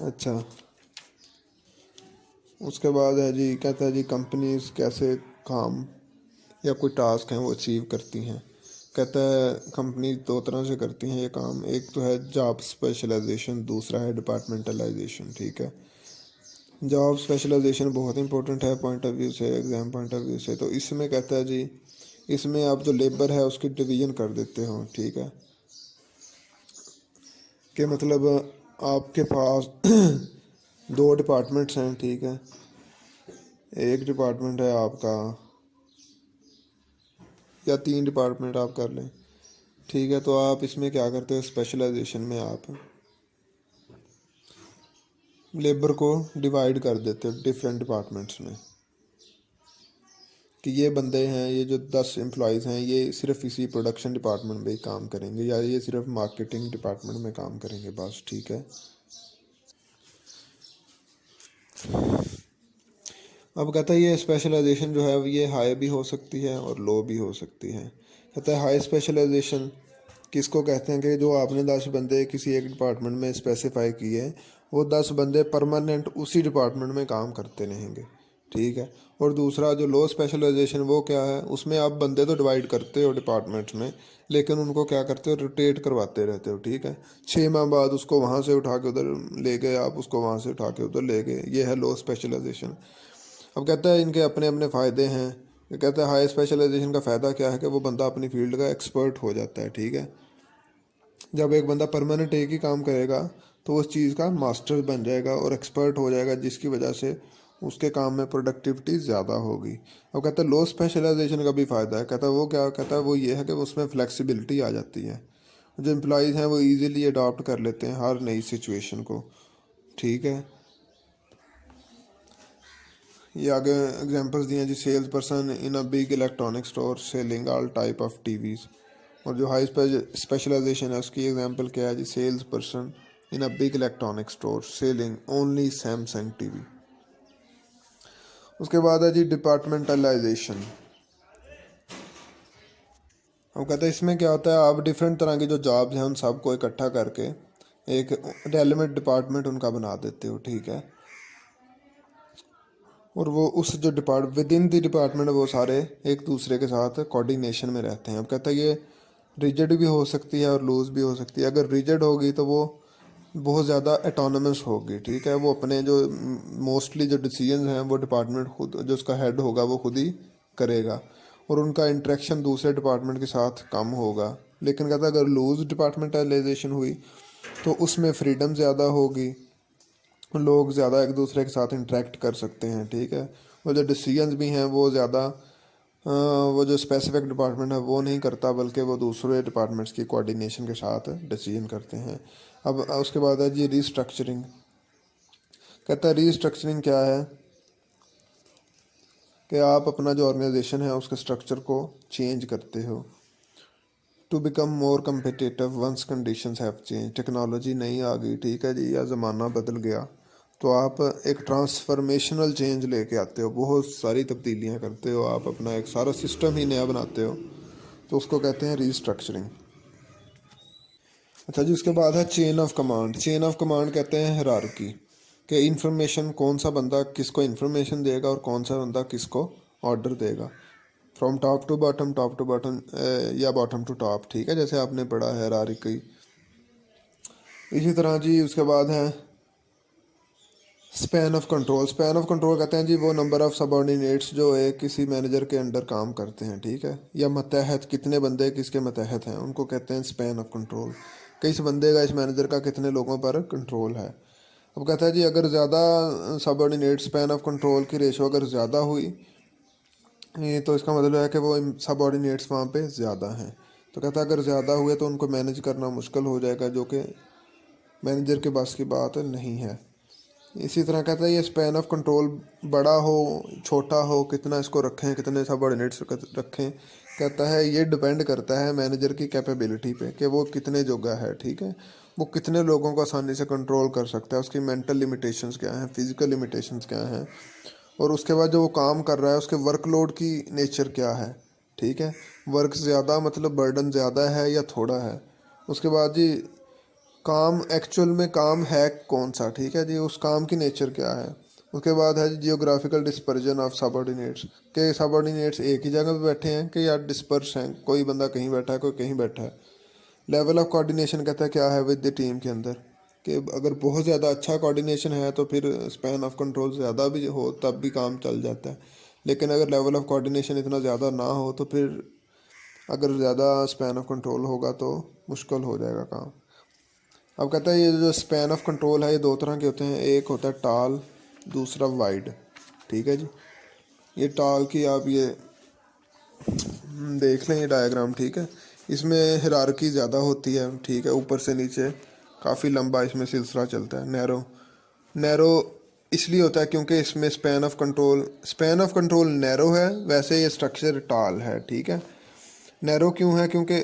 अच्छा, उसके बाद है जी, कहता है जी कंपनीज कैसे काम या कोई टास्क हैं वो अचीव करती हैं। कहता है कंपनी दो तरह से करती हैं ये काम, एक तो है जॉब स्पेशलाइजेशन, दूसरा है डिपार्टमेंटलाइजेशन, ठीक है। जॉब स्पेशलाइजेशन बहुत इंपॉर्टेंट है पॉइंट ऑफ व्यू से, एग्ज़ाम पॉइंट ऑफ व्यू से। तो इसमें कहता है जी इसमें आप जो लेबर है उसकी डिवीज़न कर देते हो, ठीक है, कि मतलब आपके पास दो डिपार्टमेंट्स हैं, ठीक है। एक डिपार्टमेंट है आपका, या तीन डिपार्टमेंट आप कर लें, ठीक है। तो आप इसमें क्या करते हो, स्पेशलाइजेशन में आप लेबर को डिवाइड कर देते हो डिफरेंट डिपार्टमेंट्स में, कि ये बंदे हैं, ये जो 10 एम्प्लॉयज़ हैं ये सिर्फ इसी प्रोडक्शन डिपार्टमेंट में ही काम करेंगे, या ये सिर्फ मार्केटिंग डिपार्टमेंट में काम करेंगे, बस, ठीक है। अब कहता है ये स्पेशलाइजेशन जो है ये हाई भी हो सकती है और लो भी हो सकती है। कहता है हाई स्पेशलाइजेशन किसको कहते हैं, कि जो आपने 10 बंदे किसी एक डिपार्टमेंट में स्पेसिफाई किए, वो 10 बंदे परमानेंट उसी डिपार्टमेंट में काम करते रहेंगे, ठीक है। और दूसरा जो लो स्पेशलाइजेशन वो क्या है, उसमें आप बंदे तो डिवाइड करते हो डिपार्टमेंट्स में, लेकिन उनको क्या करते हो, रोटेट करवाते रहते हो, ठीक है। 6 माह बाद उसको वहाँ से उठा के उधर ले गए, आप उसको वहाँ से उठा के उधर ले गए, ये है लो स्पेशलाइजेशन। अब कहता है इनके अपने अपने फ़ायदे हैं। ये कहता है हाई स्पेशलाइजेशन का फ़ायदा क्या है, कि वो बंदा अपनी फील्ड का एक्सपर्ट हो जाता है, ठीक है। जब एक बंदा परमानेंट एक ही काम करेगा तो उस चीज़ का मास्टर बन जाएगा और एक्सपर्ट हो जाएगा, जिसकी वजह से उसके काम में प्रोडक्टिविटी ज़्यादा होगी। अब कहता है लो स्पेशलाइजेशन का भी फ़ायदा है। कहता है वो क्या, कहता है वो ये है कि उसमें फ्लेक्सिबिलिटी आ जाती है, जो एम्प्लॉयज़ हैं वो ईज़िली अडॉप्ट कर लेते हैं हर नई सिचुएशन को, ठीक है। ये आगे एग्जांपल्स दिए हैं जी, sales person in a big electronic store selling all type of TVs. और जो हाई स्पेशलाइजेशन है उसकी एग्जांपल क्या है जी, sales person in a big electronic store selling only Samsung TV. उसके बाद है जी डिपार्टमेंटलाइजेशन। हम कहते हैं इसमें क्या होता है, आप डिफरेंट तरह की जो जॉब्स हैं उन सबको इकट्ठा करके एक रेलिवेंट डिपार्टमेंट उनका बना देते हो, ठीक है। और वो उस जो विद इन द डिपार्टमेंट वो सारे एक दूसरे के साथ कोऑर्डिनेशन में रहते हैं। अब कहता है ये रिजिड भी हो सकती है और लूज भी हो सकती है। अगर रिजिड होगी तो वो बहुत ज़्यादा एटोनमस होगी, ठीक है, वो अपने जो मोस्टली जो डिसीजन हैं वो डिपार्टमेंट खुद, जो उसका हेड होगा वो खुद ही करेगा, और उनका इंटरेक्शन दूसरे डिपार्टमेंट के साथ कम होगा। लेकिन कहता है अगर लूज डिपार्टमेंटलाइजेशन हुई तो उसमें फ्रीडम ज़्यादा होगी, लोग ज़्यादा एक दूसरे के साथ इंटरेक्ट कर सकते हैं, ठीक है। वो जो डिसीजंस भी हैं वो ज़्यादा वो जो स्पेसिफिक डिपार्टमेंट है वो नहीं करता, बल्कि वो दूसरे डिपार्टमेंट्स की कोऑर्डिनेशन के साथ डिसीजन करते हैं। अब उसके बाद है जी रीस्ट्रक्चरिंग। कहता है रीस्ट्रक्चरिंग क्या है, कि आप अपना जो ऑर्गेनाइजेशन है उसके स्ट्रक्चर को चेंज करते हो to become more competitive once conditions have change. Technology नहीं आ गई, ठीक है जी, या ज़माना बदल गया, तो आप एक ट्रांसफॉर्मेशनल चेंज लेके आते हो, बहुत सारी तब्दीलियां करते हो, आप अपना एक सारा सिस्टम ही नया बनाते हो, तो उसको कहते हैं रीस्ट्रक्चरिंग। अच्छा जी, उसके बाद है chain of command. Chain of command कहते हैं हायरार्की, कि इंफॉर्मेशन कौन सा बंदा किसको इंफॉर्मेशन देगा और कौन सा बंदा किसको ऑर्डर देगा। फ्रॉम टॉप टू बॉटम या बॉटम टू टॉप, ठीक है, जैसे आपने पढ़ा है हायरार्की। इसी तरह जी उसके बाद है span of control. Span of control कहते हैं जी वो नंबर ऑफ सबऑर्डिनेट्स जो है किसी मैनेजर के अंडर काम करते हैं, ठीक है, या मतहत, कितने बंदे किसके मतहत हैं, उनको कहते हैं स्पैन ऑफ कंट्रोल। किस बंदे का, इस मैनेजर का कितने लोगों पर कंट्रोल है। अब कहता है जी अगर ज़्यादा सबऑर्डिनेट, स्पैन ऑफ कंट्रोल की रेशो अगर ज़्यादा हुई तो इसका मतलब है कि वो सबऑर्डिनेट्स वहाँ पे ज़्यादा हैं। तो कहता है अगर ज़्यादा हुए तो उनको मैनेज करना मुश्किल हो जाएगा, जो कि मैनेजर के बस की बात नहीं है। इसी तरह कहता है ये स्पैन ऑफ कंट्रोल बड़ा हो छोटा हो, कितना इसको रखें, कितने सबऑर्डिनेट्स रखें, कहता है ये डिपेंड करता है मैनेजर की कैपेबिलिटी पे कि वो कितने जोगा है, ठीक है, वो कितने लोगों को आसानी से कंट्रोल कर सकता है, उसकी मेंटल लिमिटेशंस क्या हैं, फिजिकल लिमिटेशंस क्या हैं, और उसके बाद जो वो काम कर रहा है उसके वर्कलोड की नेचर क्या है, ठीक है, वर्क ज़्यादा मतलब बर्डन ज़्यादा है या थोड़ा है। उसके बाद जी काम एक्चुअल में काम है कौन सा, ठीक है जी, उस काम की नेचर क्या है। उसके बाद है जियोग्राफिकल डिस्पर्जन ऑफ सबऑर्डिनेट्स, के सबऑर्डिनेट्स एक ही जगह पे बैठे हैं कि या डिस्पर्स हैं, कोई बंदा कहीं बैठा है कोई कहीं बैठा है। लेवल ऑफ कोऑर्डिनेशन कहता है क्या है विद द टीम के अंदर, कि अगर बहुत ज़्यादा अच्छा कोऑर्डिनेशन है तो फिर स्पैन ऑफ कंट्रोल ज़्यादा भी हो तब भी काम चल जाता है, लेकिन अगर लेवल ऑफ कोऑर्डिनेशन इतना ज़्यादा ना हो तो फिर अगर ज़्यादा स्पैन ऑफ कंट्रोल होगा तो मुश्किल हो जाएगा काम। अब कहता है ये जो स्पैन ऑफ कंट्रोल है ये दो तरह के होते हैं, एक होता है टाल, दूसरा वाइड, ठीक है जी। ये टाल की आप ये देख लें ये डायग्राम, ठीक है, इसमें हिरारकी ज़्यादा होती है, ठीक है, ऊपर से नीचे काफ़ी लंबा इसमें सिलसिला चलता है। नैरो नैरो इसलिए होता है क्योंकि इसमें स्पैन ऑफ कंट्रोल नैरो है, वैसे ये स्ट्रक्चर टाल है, ठीक है। नैरो क्यों है, क्योंकि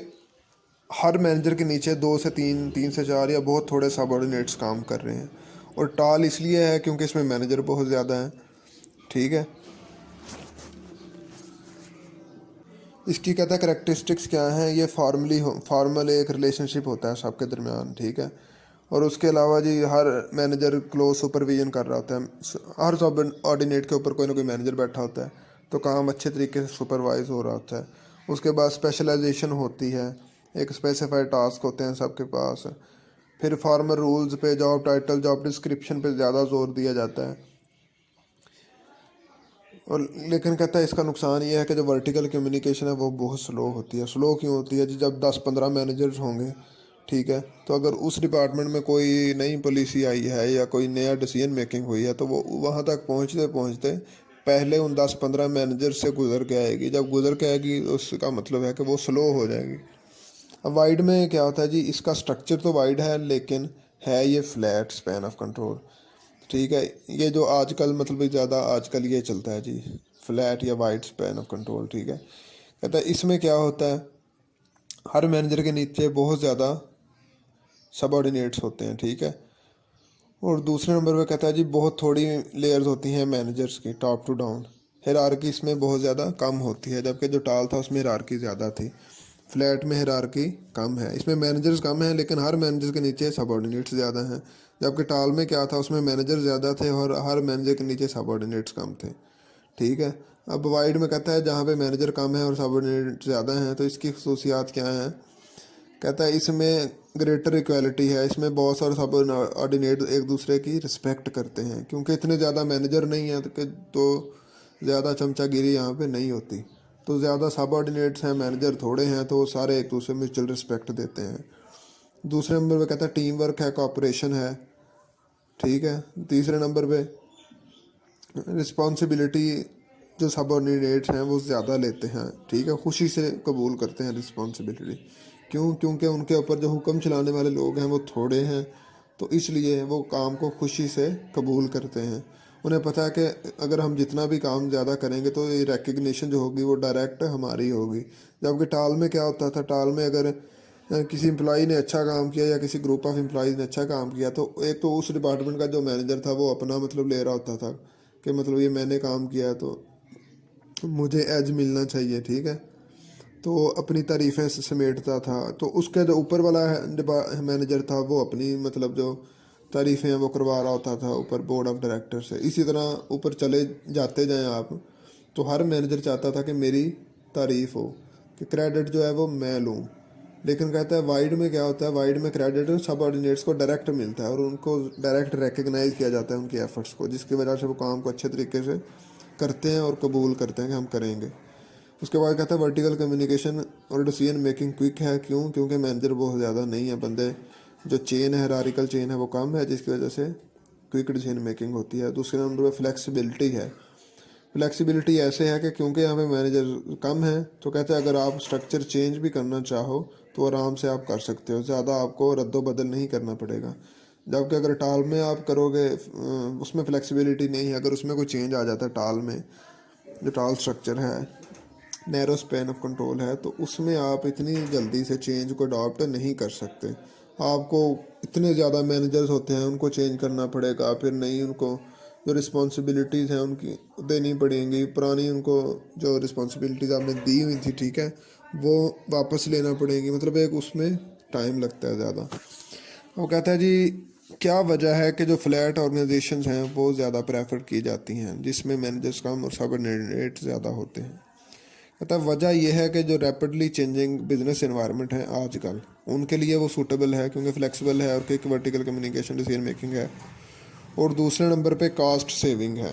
हर मैनेजर के नीचे 2 से 3, 3 से 4 या बहुत थोड़े सबऑर्डिनेट्स काम कर रहे हैं। और टाल इसलिए है क्योंकि इसमें मैनेजर बहुत ज़्यादा हैं, ठीक है। इसकी कहता है करेक्टरिस्टिक्स क्या हैं, ये फॉर्मल एक रिलेशनशिप होता है सबके दरमियान, ठीक है। और उसके अलावा जी हर मैनेजर क्लोज सुपरविजन कर रहा होता है, हर सब ऑर्डिनेट के ऊपर कोई ना कोई मैनेजर बैठा होता है, तो काम अच्छे तरीके से सुपरवाइज हो रहा होता है। उसके बाद स्पेशलाइजेशन होती है, एक स्पेसिफाइड टास्क होते हैं सबके पास। फिर फॉर्मल रूल्स पे, जॉब टाइटल, जॉब डिस्क्रिप्शन पे ज़्यादा जोर दिया जाता है। और लेकिन कहता है इसका नुकसान ये है कि जो वर्टिकल कम्युनिकेशन है वो बहुत स्लो होती है। स्लो क्यों होती है जी, जब 10-15 मैनेजर्स होंगे, ठीक है, तो अगर उस डिपार्टमेंट में कोई नई पॉलिसी आई है या कोई नया डिसीजन मेकिंग हुई है तो वो वहाँ तक पहुँचते पहुँचते पहले उन 10-15 मैनेजर से गुजर के आएगी। जब गुजर के आएगी उसका मतलब है कि वो स्लो हो जाएगी। अब वाइड में क्या होता है जी, इसका स्ट्रक्चर तो वाइड है लेकिन है ये फ्लैट स्पैन ऑफ कंट्रोल, ठीक है। ये जो आजकल मतलब ज़्यादा आजकल ये चलता है जी, फ्लैट या वाइड स्पैन ऑफ कंट्रोल, ठीक है। कहता है इसमें क्या होता है, हर मैनेजर के नीचे बहुत ज़्यादा सबऑर्डिनेट्स होते हैं, ठीक है। और दूसरे नंबर पे कहता है जी बहुत थोड़ी लेयर्स होती हैं मैनेजर्स की, टॉप टू डाउन। हायरार्की इसमें बहुत ज़्यादा कम होती है, जबकि जो टाल था उसमें हायरार्की ज़्यादा थी। फ्लैट में हायरार्की कम है, इसमें मैनेजर्स कम हैं लेकिन हर मैनेजर के नीचे सबऑर्डिनेट्स ज़्यादा हैं। जबकि टाल में क्या था, उसमें मैनेजर ज़्यादा थे और हर मैनेजर के नीचे सबऑर्डिनेट्स कम थे, ठीक है। अब वाइड में कहता है जहाँ पे मैनेजर कम है और सबऑर्डिनेट ज़्यादा हैं तो इसकी खसूसियात क्या हैं। कहता है इसमें ग्रेटर इक्वालिटी है, इसमें बॉस और सबऑर्डिनेट एक दूसरे की रिस्पेक्ट करते हैं, क्योंकि इतने ज़्यादा मैनेजर नहीं हैं तो ज़्यादा चमचागिरी यहाँ पे नहीं होती। तो ज़्यादा सबऑर्डिनेट्स हैं, मैनेजर थोड़े हैं, तो वो सारे एक दूसरे में म्यूचुअल रिस्पेक्ट देते हैं। दूसरे नंबर पे कहता है टीम वर्क है, कोऑपरेशन है, ठीक है। तीसरे नंबर पे रिस्पॉन्सिबिलिटी जो सबऑर्डिनेट्स हैं वो ज़्यादा लेते हैं, ठीक है, खुशी से कबूल करते हैं रिस्पॉन्सिबिलिटी। क्यों, क्योंकि उनके ऊपर जो हुक्म चलाने वाले लोग हैं वो थोड़े हैं, तो इसलिए वो काम को खुशी से कबूल करते हैं। उन्हें पता है कि अगर हम जितना भी काम ज़्यादा करेंगे तो ये रिकग्निशन जो होगी वो डायरेक्ट हमारी होगी। जबकि टाल में क्या होता था, टाल में अगर किसी एम्प्लॉई ने अच्छा काम किया या किसी ग्रुप ऑफ एम्प्लॉइज़ ने अच्छा काम किया तो एक तो उस डिपार्टमेंट का जो मैनेजर था वो अपना मतलब ले रहा होता था कि मतलब ये मैंने काम किया तो मुझे एज मिलना चाहिए, ठीक है, तो अपनी तारीफ़ें समेटता था। तो उसके जो ऊपर वाला मैनेजर था वो अपनी मतलब जो तारीफ़ें हैं वो करवा रहा होता था ऊपर बोर्ड ऑफ डायरेक्टर से। इसी तरह ऊपर चले जाते जाएं आप, तो हर मैनेजर चाहता था कि मेरी तारीफ हो कि क्रेडिट जो है वो मैं लूँ। लेकिन कहता है वाइड में क्या होता है, वाइड में क्रेडिट सबऑर्डिनेट्स को डायरेक्ट मिलता है और उनको डायरेक्ट रिकग्नाइज किया जाता है उनकी एफर्ट्स को, जिसकी वजह से वो काम को अच्छे तरीके से करते हैं और कबूल करते हैं कि हम करेंगे। उसके बाद कहता है वर्टिकल कम्युनिकेशन और डिसीजन मेकिंग क्विक है। क्यों? क्योंकि मैनेजर बहुत ज़्यादा नहीं है, बंदे जो चेन है, हायरार्किकल चेन है वो कम है, जिसकी वजह से क्विक डिसीजन मेकिंग होती है। दूसरे नंबर पर फ्लेक्सिबिलिटी है। फ्लेक्सिबिलिटी ऐसे है कि क्योंकि यहाँ पे मैनेजर कम है तो कहते हैं अगर आप स्ट्रक्चर चेंज भी करना चाहो तो आराम से आप कर सकते हो, ज़्यादा आपको रद्दो बदल नहीं करना पड़ेगा। जबकि अगर टाल में आप करोगे उसमें फ्लेक्सिबिलिटी नहीं है। अगर उसमें कोई चेंज आ जाता है टाल में, जो टाल स्ट्रक्चर है, नैरो स्पैन ऑफ कंट्रोल है, तो उसमें आप इतनी जल्दी से चेंज को अडॉप्ट नहीं कर सकते। आपको इतने ज़्यादा मैनेजर्स होते हैं, उनको चेंज करना पड़ेगा, फिर नहीं उनको जो रिस्पॉन्सिबिलिटीज़ हैं उनकी देनी पड़ेंगी, पुरानी उनको जो रिस्पॉन्सिबिलिटीज़ आपने दी हुई थी, ठीक है, वो वापस लेना पड़ेगी। मतलब एक उसमें टाइम लगता है ज़्यादा। वो कहता है जी क्या वजह है कि जो फ्लैट ऑर्गेनाइजेशंस हैं वो ज़्यादा प्रेफर की जाती हैं, जिसमें मैनेजर्स कम और सबऑर्डिनेट ज़्यादा होते हैं। कहता है वजह यह है कि जो रैपिडली चेंजिंग बिजनेस एनवायरनमेंट है आजकल, उनके लिए वो सूटेबल है क्योंकि फ्लेक्सिबल है और quick vertical communication decision making है। और दूसरे नंबर पे कॉस्ट सेविंग है।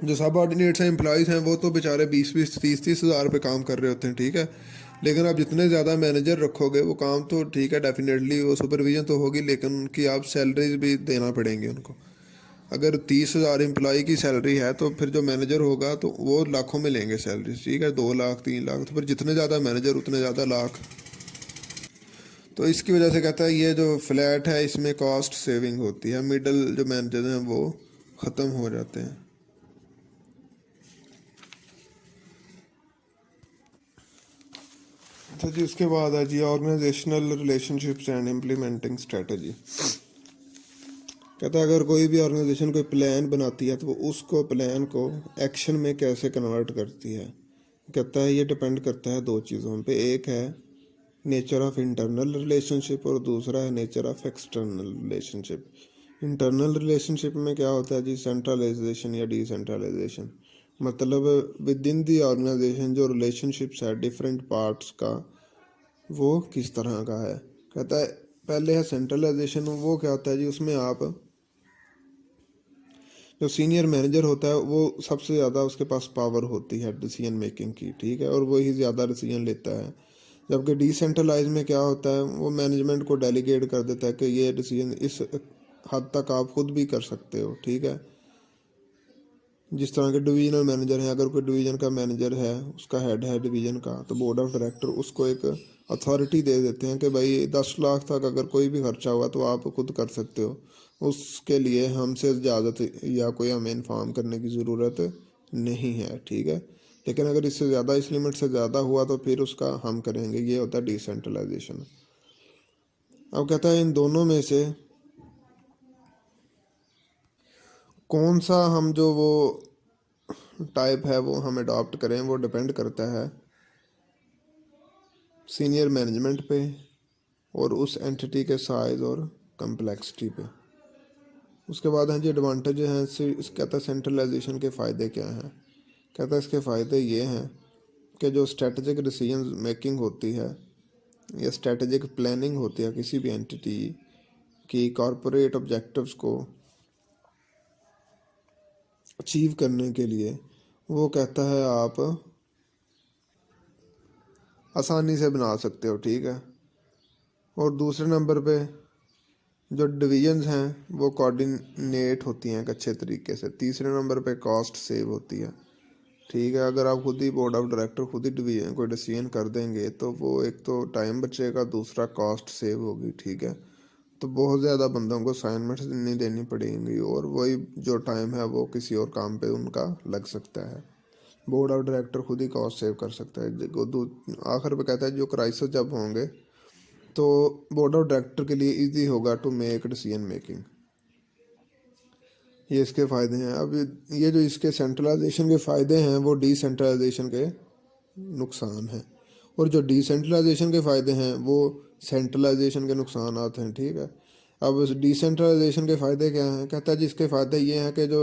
जो सब ऑर्डिनेट्स हैं, एम्प्लॉयज़ हैं, वो तो बेचारे 20-20 30-30 हज़ार पे काम कर रहे होते हैं, ठीक है। लेकिन आप जितने ज़्यादा मैनेजर रखोगे वो काम तो ठीक है, डेफिनेटली वो सुपरविजन तो होगी, लेकिन उनकी आप सैलरीज भी देना पड़ेंगे उनको। अगर 30,000 एम्प्लॉय की सैलरी है तो फिर जो मैनेजर होगा तो वो लाखों में लेंगे सैलरी, ठीक है, 2 लाख 3 लाख, तो फिर जितने ज़्यादा मैनेजर उतने ज़्यादा लाख। तो इसकी वजह से कहता है ये जो फ्लैट है इसमें कॉस्ट सेविंग होती है, मिडल जो मैनेजर हैं वो ख़त्म हो जाते हैं। अच्छा जी, उसके बाद है जी organizational relationships and implementing strategy. कहता है अगर कोई भी ऑर्गेनाइजेशन कोई प्लान बनाती है तो वो उसको प्लान को एक्शन में कैसे कन्वर्ट करती है। कहता है ये डिपेंड करता है 2 चीज़ों पे, एक है नेचर ऑफ इंटरनल रिलेशनशिप और दूसरा है nature of external relationship. Internal relationship में क्या होता है जी, सेंट्रलाइजेशन या डिसेंट्रलाइजेशन, मतलब विद इन दी ऑर्गेनाइजेशन जो रिलेशनशिप्स है डिफरेंट पार्ट्स का वो किस तरह का है। कहता है पहले है सेंट्रलाइजेशन, वो क्या होता है जी, उसमें आप जो सीनियर मैनेजर होता है वो सबसे ज़्यादा उसके पास पावर होती है डिसीजन मेकिंग की, ठीक है, और वही ज़्यादा डिसीजन लेता है। जबकि डिसेंट्रलाइज में क्या होता है, वो मैनेजमेंट को डेलीगेट कर देता है कि ये डिसीजन इस हद तक आप खुद भी कर सकते हो, ठीक है। जिस तरह के डिवीजनल मैनेजर हैं, अगर कोई डिवीज़न का मैनेजर है, उसका हेड है डिवीज़न का, तो बोर्ड ऑफ डायरेक्टर उसको एक अथॉरिटी दे देते हैं कि भाई 10 लाख तक अगर कोई भी खर्चा हुआ तो आप खुद कर सकते हो, उसके लिए हमसे इजाज़त या कोई हमें इन्फॉर्म करने की ज़रूरत नहीं है, ठीक है। लेकिन अगर इससे ज़्यादा, इस लिमिट से ज़्यादा हुआ तो फिर उसका हम करेंगे, ये होता है डिसेंट्रलाइजेशन। अब कहता है इन दोनों में से कौन सा हम जो वो टाइप है वो हम अडॉप्ट करें, वो डिपेंड करता है सीनियर मैनेजमेंट पे और उस एंटिटी के साइज़ और कम्प्लेक्सिटी पे। उसके बाद हैं जी एडवांटेज हैं। कहता है सेंट्रलाइजेशन के फ़ायदे क्या हैं। कहता है इसके फ़ायदे ये हैं कि जो स्ट्रेटजिक डिसीजन मेकिंग होती है या स्ट्रेटजिक प्लानिंग होती है किसी भी एंटिटी की कॉरपोरेट ऑब्जेक्टिव्स को अचीव करने के लिए, वो कहता है आप आसानी से बना सकते हो, ठीक है। और दूसरे नंबर पे जो डिवीजन्स हैं वो कोऑर्डिनेट होती हैं एक अच्छे तरीके से। तीसरे नंबर पे कॉस्ट सेव होती है, ठीक है। अगर आप खुद ही बोर्ड ऑफ डायरेक्टर खुद ही डिवीजन कोई डिसीजन कर देंगे तो वो एक तो टाइम बचेगा, दूसरा कॉस्ट सेव होगी, ठीक है। तो बहुत ज़्यादा बंदों को असाइनमेंट्स नहीं देनी पड़ेंगी और वही जो टाइम है वो किसी और काम पे उनका लग सकता है। बोर्ड ऑफ डायरेक्टर खुद ही कॉस्ट सेव कर सकता है। आखिर पे कहता है जो क्राइसिस जब होंगे तो बोर्ड ऑफ डायरेक्टर के लिए इजी होगा टू मेक डिसीजन मेकिंग। ये इसके फ़ायदे हैं। अब ये जो इसके सेंट्रलाइजेशन के फ़ायदे हैं वो डिसेंट्रलाइजेशन के नुकसान हैं, और जो डिसेंट्रलाइजेशन के फ़ायदे हैं वो सेंट्रलाइजेशन के नुकसान आते हैं, ठीक है। अब डिसेंट्रलाइजेशन के फ़ायदे क्या हैं। कहता है जिसके फ़ायदे ये हैं कि जो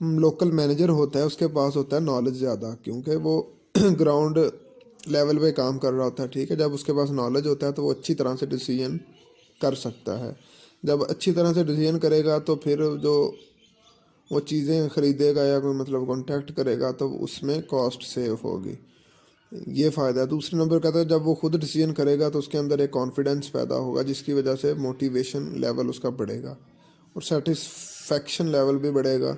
लोकल मैनेजर होता है उसके पास होता है नॉलेज ज़्यादा, क्योंकि वो ग्राउंड लेवल पे काम कर रहा होता है, ठीक है। जब उसके पास नॉलेज होता है तो वो अच्छी तरह से डिसीजन कर सकता है। जब अच्छी तरह से डिसीजन करेगा तो फिर जो वो चीज़ें ख़रीदेगा या कोई मतलब कॉन्टैक्ट करेगा तो उसमें कॉस्ट सेव होगी, ये फ़ायदा है। दूसरे नंबर का था जब वो खुद डिसीजन करेगा तो उसके अंदर एक कॉन्फिडेंस पैदा होगा, जिसकी वजह से मोटिवेशन लेवल उसका बढ़ेगा और सेटिस्फेक्शन लेवल भी बढ़ेगा,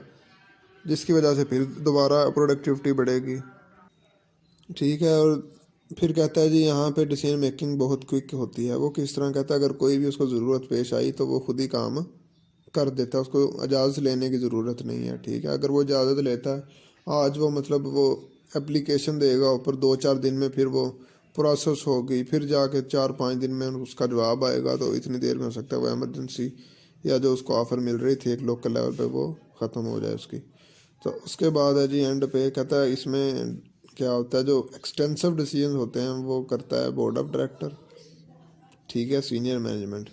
जिसकी वजह से फिर दोबारा प्रोडक्टिविटी बढ़ेगी, ठीक है। और फिर कहता है जी यहाँ पे डिसीजन मेकिंग बहुत क्विक होती है। वो किस तरह कहता है, अगर कोई भी उसको ज़रूरत पेश आई तो वो खुद ही काम कर देता है, उसको इजाज़त लेने की ज़रूरत नहीं है, ठीक है। अगर वो इजाज़त लेता है आज वो मतलब वो एप्लीकेशन देगा ऊपर 2-4 दिन में फिर वो प्रोसेस होगी, फिर जाके 4-5 दिन में उसका जवाब आएगा, तो इतनी देर में हो सकता है वो इमरजेंसी या जो उसको ऑफ़र मिल रही थी एक लोकल लेवल पे वो ख़त्म हो जाए उसकी। तो उसके बाद है जी एंड पे कहता है इसमें क्या होता है, जो एक्सटेंसिव डिसीजन होते हैं वो करता है बोर्ड ऑफ डायरेक्टर, ठीक है, सीनियर मैनेजमेंट।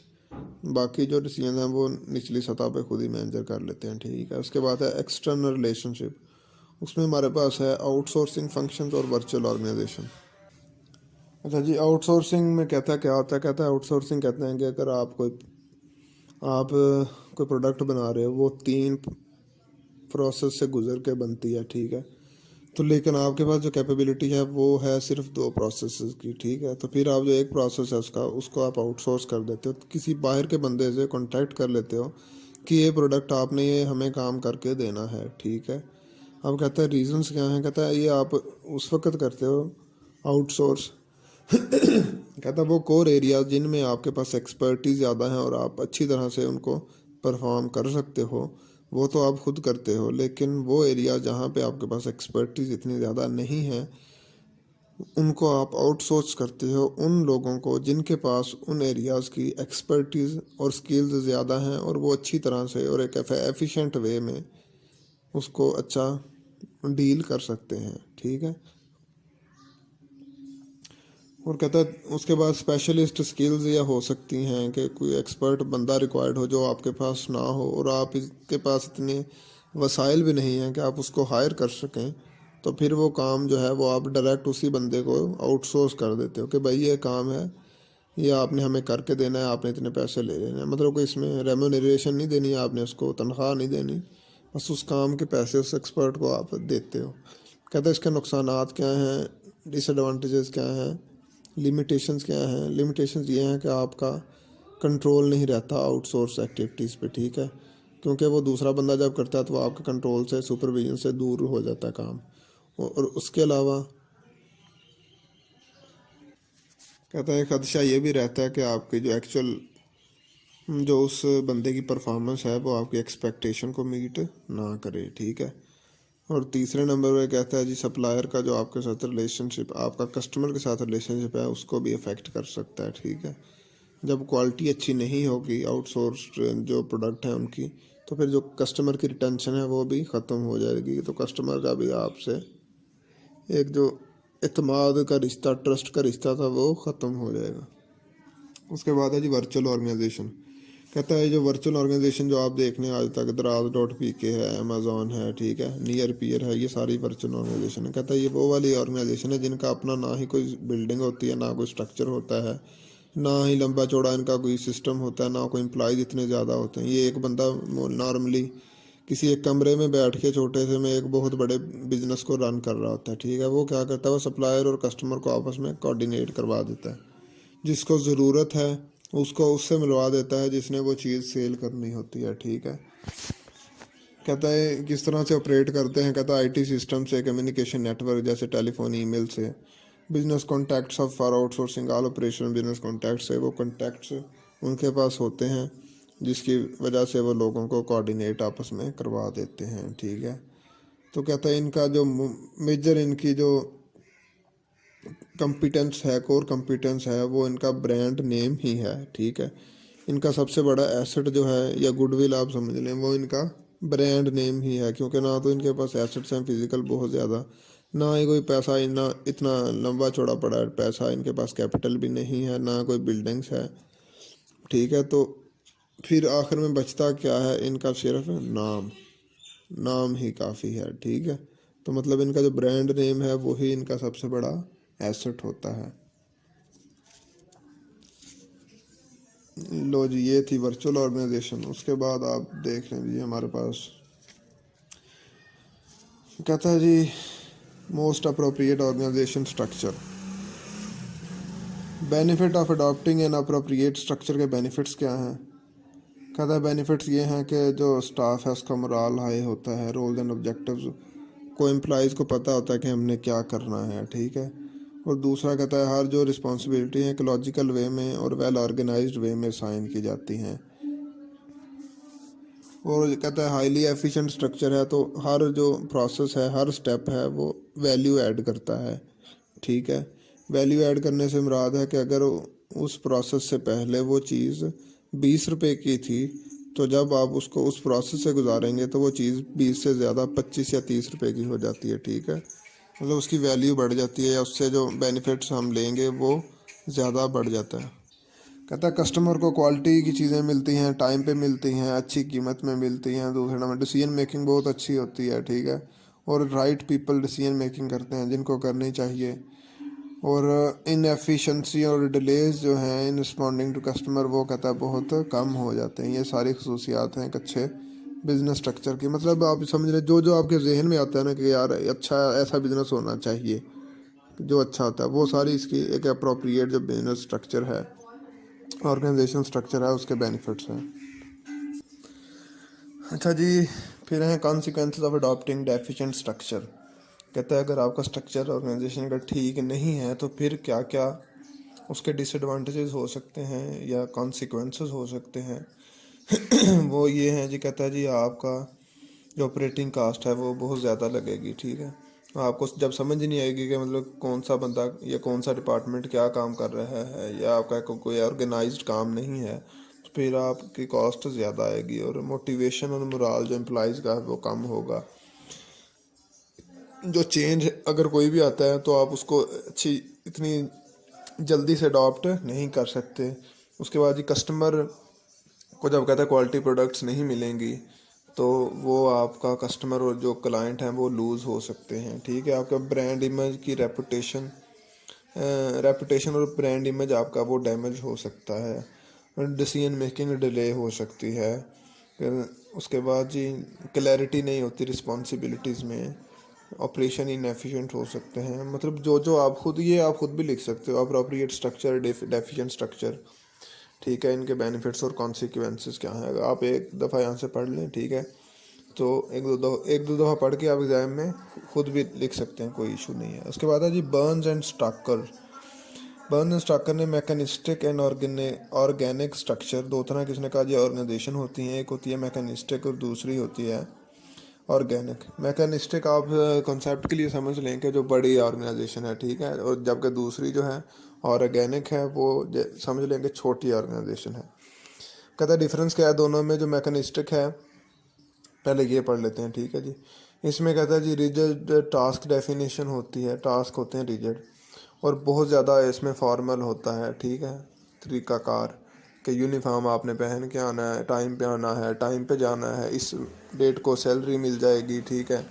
बाकी जो डिसीजन हैं वो निचली सतह पे खुद ही मैनेजर कर लेते हैं, ठीक है। उसके बाद है एक्सटर्नल रिलेशनशिप, उसमें हमारे पास है आउटसोर्सिंग फंक्शंस और वर्चुअल ऑर्गेनाइजेशन। अच्छा जी, आउटसोर्सिंग में कहता है क्या होता है, कहता है आउटसोर्सिंग कहते हैं कि अगर आप कोई प्रोडक्ट बना रहे हो वो 3 प्रोसेस से गुजर के बनती है, ठीक है। तो लेकिन आपके पास जो कैपेबिलिटी है वो है सिर्फ 2 प्रोसेस की, ठीक है। तो फिर आप जो एक प्रोसेस है उसको आप आउटसोर्स कर देते हो, तो किसी बाहर के बंदे से कांटेक्ट कर लेते हो कि ये प्रोडक्ट आपने ये हमें काम करके देना है, ठीक है। अब कहता है रीजंस क्या हैं, कहता है ये आप उस वक्त करते हो आउटसोर्स कहता है वो कोर एरिया जिनमें आपके पास एक्सपर्टीज ज़्यादा है और आप अच्छी तरह से उनको परफॉर्म कर सकते हो वो तो आप खुद करते हो, लेकिन वो एरिया जहाँ पे आपके पास एक्सपर्टीज इतनी ज़्यादा नहीं है उनको आप आउटसोर्स करते हो उन लोगों को जिनके पास उन एरियाज़ की एक्सपर्टीज और स्किल्स ज़्यादा हैं और वो अच्छी तरह से और एक एफिशिएंट वे में उसको अच्छा डील कर सकते हैं, ठीक है। और कहता है उसके बाद स्पेशलिस्ट स्किल्स या हो सकती हैं कि कोई एक्सपर्ट बंदा रिक्वायर्ड हो जो आपके पास ना हो और आप इसके पास इतने वसाइल भी नहीं हैं कि आप उसको हायर कर सकें, तो फिर वो काम जो है वो आप डायरेक्ट उसी बंदे को आउटसोर्स कर देते हो कि भाई ये काम है, ये आपने हमें करके देना है, आपने इतने पैसे ले लेने हैं, मतलब कोई इसमें रेम्यूनरेशन नहीं देनी है, आपने उसको तनख्वाह नहीं देनी, बस उस काम के पैसे उस एक्सपर्ट को आप देते हो। कहते हैं इसके नुकसानात क्या हैं, डिसएडवांटेजेस क्या हैं, लिमिटेशंस क्या हैं। लिमिटेशंस ये हैं कि आपका कंट्रोल नहीं रहता आउटसोर्स एक्टिविटीज़ पे, ठीक है, क्योंकि वो दूसरा बंदा जब करता है तो वो आपके कंट्रोल से सुपरविजन से दूर हो जाता है काम। और उसके अलावा कहता है खदशा ये भी रहता है कि आपकी जो एक्चुअल जो उस बंदे की परफॉर्मेंस है वो आपकी एक्सपेक्टेशन को मीट ना करे, ठीक है। और तीसरे नंबर पे कहता है जी सप्लायर का जो आपके साथ रिलेशनशिप, आपका कस्टमर के साथ रिलेशनशिप है उसको भी अफेक्ट कर सकता है, ठीक है। जब क्वालिटी अच्छी नहीं होगी आउटसोर्स जो प्रोडक्ट है उनकी, तो फिर जो कस्टमर की रिटेंशन है वो भी ख़त्म हो जाएगी, तो कस्टमर का भी आपसे एक जो इत्मीनान का रिश्ता, ट्रस्ट का रिश्ता था वो ख़त्म हो जाएगा। उसके बाद है जी वर्चुअल ऑर्गेनाइजेशन। कहता है जो वर्चुअल ऑर्गेनाइजेशन जो आप देखने आज तक दराज.pk है, अमेजोन है, ठीक है, नियर पीयर है, ये सारी वर्चुअल ऑर्गेनाइजेशन है। कहता है ये वो वाली ऑर्गेनाइजेशन है जिनका अपना ना ही कोई बिल्डिंग होती है, ना कोई स्ट्रक्चर होता है, ना ही लंबा चौड़ा इनका कोई सिस्टम होता है, ना कोई एम्प्लॉयज़ इतने ज़्यादा होते हैं। ये एक बंदा नॉर्मली किसी एक कमरे में बैठ के छोटे से में एक बहुत बड़े बिजनेस को रन कर रहा होता है, ठीक है। वो क्या करता है, वो सप्लायर और कस्टमर को आपस में कोऑर्डिनेट करवा देता है, जिसको ज़रूरत है उसको उससे मिलवा देता है जिसने वो चीज़ सेल करनी होती है, ठीक है। कहता है किस तरह से ऑपरेट करते हैं, कहता है आईटी सिस्टम से, कम्युनिकेशन नेटवर्क जैसे टेलीफोन, ईमेल से, business contacts of for outsourcing all operation business contacts है, वो कॉन्टैक्ट्स उनके पास होते हैं जिसकी वजह से वो लोगों को कोऑर्डिनेट आपस में करवा देते हैं, ठीक है। तो कहता है इनका जो मेजर इनकी जो कंपिटेंस है, कोर कंपिटेंस है, वो इनका ब्रांड नेम ही है, ठीक है। इनका सबसे बड़ा एसेट जो है या गुडविल आप समझ लें वो इनका ब्रांड नेम ही है, क्योंकि ना तो इनके पास एसेट्स हैं फिजिकल बहुत ज़्यादा, ना ही कोई पैसा इतना इतना लंबा चौड़ा पड़ा है पैसा, इनके पास कैपिटल भी नहीं है, ना कोई बिल्डिंग्स है, ठीक है। तो फिर आखिर में बचता क्या है, इनका सिर्फ नाम, नाम ही काफ़ी है, ठीक है। तो मतलब इनका जो ब्रांड नेम है वही इनका सबसे बड़ा एसेट होता है। लो जी, ये थी वर्चुअल ऑर्गेनाइजेशन। उसके बाद आप देख लें जी, हमारे पास कहता है जी most appropriate organization structure. Benefit of adopting an appropriate structure के बेनिफिट्स क्या हैं? कहता है बेनिफिट्स ये हैं कि जो स्टाफ है उसका मोराल हाई होता है, रोल्स एंड ऑब्जेक्टिव्स को एम्प्लॉयज़ को पता होता है कि हमने क्या करना है, ठीक है। और दूसरा कहता है हर जो रिस्पॉन्सिबिलिटी है एक लॉजिकल वे में और वेल ऑर्गेनाइज्ड वे में साइन की जाती हैं। और कहता है हाईली एफिशिएंट स्ट्रक्चर है, तो हर जो प्रोसेस है, हर स्टेप है वो वैल्यू ऐड करता है, ठीक है। वैल्यू ऐड करने से मुराद है कि अगर उस प्रोसेस से पहले वो चीज़ 20 रुपए की थी, तो जब आप उसको उस प्रोसेस से गुजारेंगे तो वो चीज़ 20 से ज़्यादा 25 या 30 रुपए की हो जाती है, ठीक है। मतलब उसकी वैल्यू बढ़ जाती है, या उससे जो बेनिफिट्स हम लेंगे वो ज़्यादा बढ़ जाता है। कहता है कस्टमर को क्वालिटी की चीज़ें मिलती हैं, टाइम पे मिलती हैं, अच्छी कीमत में मिलती हैं। दूसरा नंबर डिसीजन मेकिंग बहुत अच्छी होती है, ठीक है। और राइट पीपल डिसीजन मेकिंग करते हैं जिनको करनी चाहिए। और इनएफिशिएंसी और डिलेज जो हैं इन रिस्पॉन्डिंग टू कस्टमर, वो कहता है बहुत कम हो जाते हैं। ये सारी खसूसियात हैं एक अच्छे बिजनेस स्ट्रक्चर की। मतलब आप समझ रहे, जो जो आपके जहन में आता है ना कि यार अच्छा ऐसा बिजनेस होना चाहिए जो अच्छा होता है, वो सारी इसकी एक अप्रोप्रिएट जो बिजनेस स्ट्रक्चर है, ऑर्गेनाइजेशन स्ट्रक्चर है, उसके बेनिफिट्स हैं। अच्छा जी, फिर हैं consequences of adopting deficient structure. कहता है अगर आपका स्ट्रक्चर ऑर्गेनाइजेशन का ठीक नहीं है तो फिर क्या क्या उसके डिसएडवांटेजेस हो सकते हैं या कॉन्सिक्वेंसेस हो सकते हैं। वो ये हैं जी, कहता है जी आपका जो ऑपरेटिंग कास्ट है वो बहुत ज़्यादा लगेगी, ठीक है। आपको जब समझ नहीं आएगी कि मतलब कौन सा बंदा या कौन सा डिपार्टमेंट क्या काम कर रहा है, या आपका कोई ऑर्गेनाइज्ड काम नहीं है, तो फिर आपकी कॉस्ट ज़्यादा आएगी और मोटिवेशन और मोराल जो एम्प्लॉयज़ का है वो कम होगा। जो चेंज अगर कोई भी आता है तो आप उसको अच्छी इतनी जल्दी से अडॉप्ट नहीं कर सकते। उसके बाद ही कस्टमर को जब कहता है क्वालिटी प्रोडक्ट्स नहीं मिलेंगी, तो वो आपका कस्टमर और जो क्लाइंट हैं वो लूज़ हो सकते हैं, ठीक है। आपका ब्रांड इमेज की रेपुटेशन और ब्रांड इमेज आपका वो डैमेज हो सकता है। डिसीजन मेकिंग डिले हो सकती है। फिर उसके बाद जी क्लैरिटी नहीं होती रिस्पॉन्सिबिलिटीज़ में, ऑपरेशन इनएफिशिएंट हो सकते हैं। मतलब जो जो आप खुद भी लिख सकते हो अप्रोप्रिएट स्ट्रक्चर, डेफिशिएंट स्ट्रक्चर, ठीक है। इनके बेनिफिट्स और कॉन्सिक्वेंसेस क्या हैं, अगर आप एक दफ़ा यहाँ से पढ़ लें, ठीक है। तो एक दो दफ़ा पढ़ के आप एग्ज़ाम में खुद भी लिख सकते हैं, कोई इशू नहीं है। उसके बाद है जी Burns and Stacker. Burns and Stacker ने मैकेनिस्टिक एंड ऑर्गेनिक स्ट्रक्चर, दो तरह की इसने कहा जी ऑर्गेनाइजेशन होती हैं। एक होती है मैकेनिस्टिक और दूसरी होती है ऑर्गेनिक। मैकेनिस्टिक आप कॉन्सेप्ट के लिए समझ लें कि जो बड़ी ऑर्गेनाइजेशन है, ठीक है। और जबकि दूसरी जो है ऑर्गेनिक है वो समझ लें कि छोटी ऑर्गेनाइजेशन है। कहता है डिफरेंस क्या है दोनों में। जो मैकेनिस्टिक है, पहले ये पढ़ लेते हैं, ठीक है जी। इसमें कहता है जी रिजिड टास्क डेफिनेशन होती है, टास्क होते हैं रिजिड, और बहुत ज़्यादा इसमें फॉर्मल होता है, ठीक है। तरीक़ाकार कि यूनिफॉर्म आपने पहन के आना है, टाइम पे आना है, टाइम पे जाना है, इस डेट को सैलरी मिल जाएगी, ठीक है,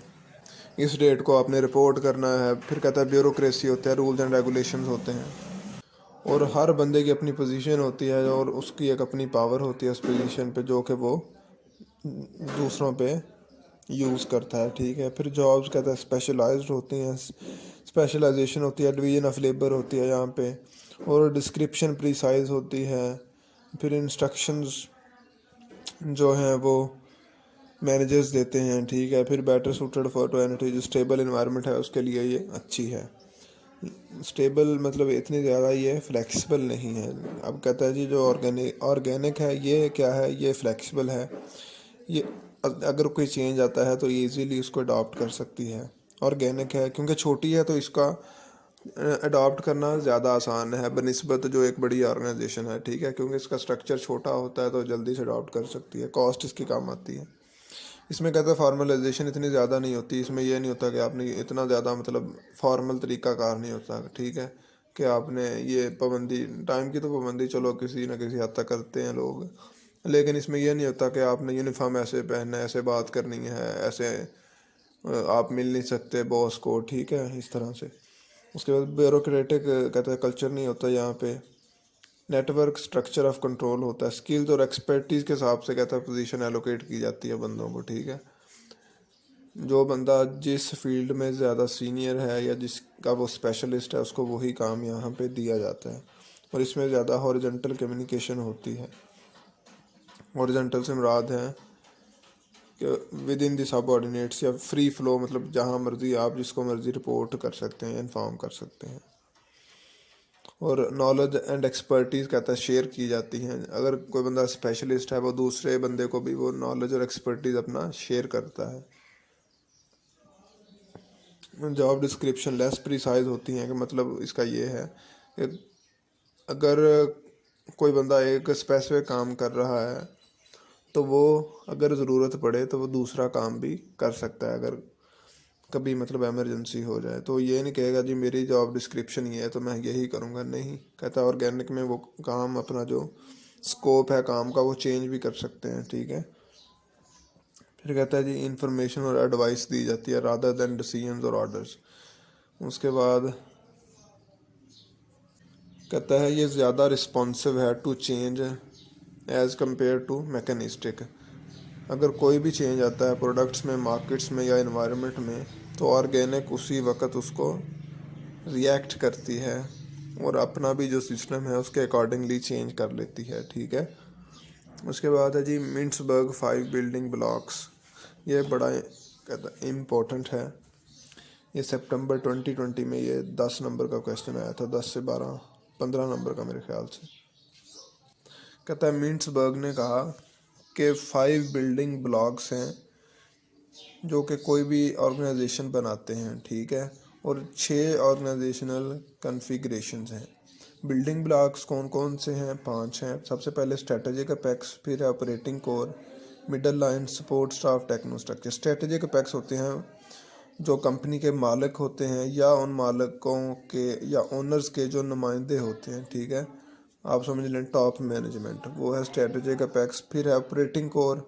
इस डेट को आपने रिपोर्ट करना है। फिर कहता है ब्यूरोक्रेसी होता है, रूल्स एंड रेगुलेशंस होते हैं, और हर बंदे की अपनी पोजीशन होती है और उसकी एक अपनी पावर होती है उस पोजीशन पे, जो कि वो दूसरों पे यूज़ करता है, ठीक है। फिर जॉब्स कहता है स्पेशलाइज्ड होती हैं, स्पेशलाइजेशन होती है, डिवीजन ऑफ लेबर होती है यहाँ पे, और डिस्क्रिप्शन प्रिसाइज होती है। फिर इंस्ट्रक्शंस जो हैं वो मैनेजर्स देते हैं, ठीक है। फिर better suited for to entity, जो स्टेबल इन्वायरमेंट है उसके लिए ये अच्छी है। स्टेबल मतलब इतनी ज़्यादा ये फ्लेक्सिबल नहीं है। अब कहता है जी जो ऑर्गेनिक है ये क्या है, ये फ्लेक्सिबल है। ये अगर कोई चेंज आता है तो ये इजीली उसको अडॉप्ट कर सकती है। ऑर्गेनिक है क्योंकि छोटी है तो इसका अडॉप्ट करना ज़्यादा आसान है बनिस्बत जो एक बड़ी ऑर्गेनाइजेशन है, ठीक है। क्योंकि इसका स्ट्रक्चर छोटा होता है तो जल्दी से अडॉप्ट कर सकती है, कॉस्ट इसकी कम आती है। इसमें कहते हैं फॉर्मलाइजेशन इतनी ज़्यादा नहीं होती। इसमें यह नहीं होता कि आपने इतना ज़्यादा मतलब फॉर्मल तरीका कार नहीं होता, ठीक है, कि आपने ये पाबंदी, टाइम की तो पाबंदी चलो किसी न किसी हद तक करते हैं लोग, लेकिन इसमें यह नहीं होता कि आपने यूनिफॉर्म ऐसे पहनना है, ऐसे बात करनी है, ऐसे आप मिल नहीं सकते बॉस को, ठीक है, इस तरह से। उसके बाद ब्यूरोक्रेटिक कहता है कल्चर नहीं होता यहाँ पे। नेटवर्क स्ट्रक्चर ऑफ कंट्रोल होता है, स्किल्स और एक्सपर्टीज़ के हिसाब से कहता है पोजीशन एलोकेट की जाती है बंदों को, ठीक है। जो बंदा जिस फील्ड में ज़्यादा सीनियर है या जिसका वो स्पेशलिस्ट है उसको वही काम यहाँ पे दिया जाता है। और इसमें ज़्यादा हॉरिजॉन्टल कम्युनिकेशन होती है। हॉरिजॉन्टल से मुराद है कि विद इन द सबऑर्डिनेट्स या फ्री फ्लो, मतलब जहाँ मर्जी आप जिसको मर्जी रिपोर्ट कर सकते हैं, इन्फॉर्म कर सकते हैं। और नॉलेज एंड एक्सपर्टीज़ कहता है शेयर की जाती हैं। अगर कोई बंदा स्पेशलिस्ट है वो दूसरे बंदे को भी वो नॉलेज और एक्सपर्टीज़ अपना शेयर करता है। जॉब डिस्क्रिप्शन लेस प्रिसाइज होती हैं, कि मतलब इसका ये है कि अगर कोई बंदा एक स्पेसिफिक काम कर रहा है तो वो अगर ज़रूरत पड़े तो वो दूसरा काम भी कर सकता है, अगर कभी मतलब इमरजेंसी हो जाए। तो ये नहीं कहेगा जी मेरी जॉब डिस्क्रिप्शन ये है तो मैं यही करूँगा, नहीं। कहता है ऑर्गेनिक में वो काम अपना जो स्कोप है काम का वो चेंज भी कर सकते हैं, ठीक है। फिर कहता है जी इंफॉर्मेशन और एडवाइस दी जाती है रादर देन डिसीजंस और ऑर्डर्स। उसके बाद कहता है ये ज़्यादा रिस्पॉन्सिव है to change as compare to mechanistic. अगर कोई भी चेंज आता है प्रोडक्ट्स में, मार्केट्स में या इन्वायरमेंट में, तो ऑर्गेनिक उसी वक्त उसको रिएक्ट करती है और अपना भी जो सिस्टम है उसके अकॉर्डिंगली चेंज कर लेती है, ठीक है। उसके बाद है जी मिंट्सबर्ग 5 बिल्डिंग ब्लॉक्स। ये बड़ा कहता इम्पोर्टेंट है। ये सितंबर 2020 में ये 10 नंबर का क्वेश्चन आया था, 10 से 15 नंबर का मेरे ख्याल से। कहता है मिंट्सबर्ग ने कहा कि 5 बिल्डिंग ब्लॉक्स हैं जो कि कोई भी ऑर्गेनाइजेशन बनाते हैं, ठीक है, और 6 ऑर्गेनाइजेशनल कन्फिगरेशंस हैं। बिल्डिंग ब्लॉक्स कौन कौन से हैं? 5 हैं। सबसे पहले स्ट्रेटेजिक अपेक्स, फिर है operating core, middle line, support staff, technostructure. Strategic apex होते हैं जो कंपनी के मालिक होते हैं या उन मालिकों के या ओनर्स के जो नुमाइंदे होते हैं, ठीक है, आप समझ लें टॉप मैनेजमेंट, वो है स्ट्रेटेजिक अपेक्स। फिर है ऑपरेटिंग कोर।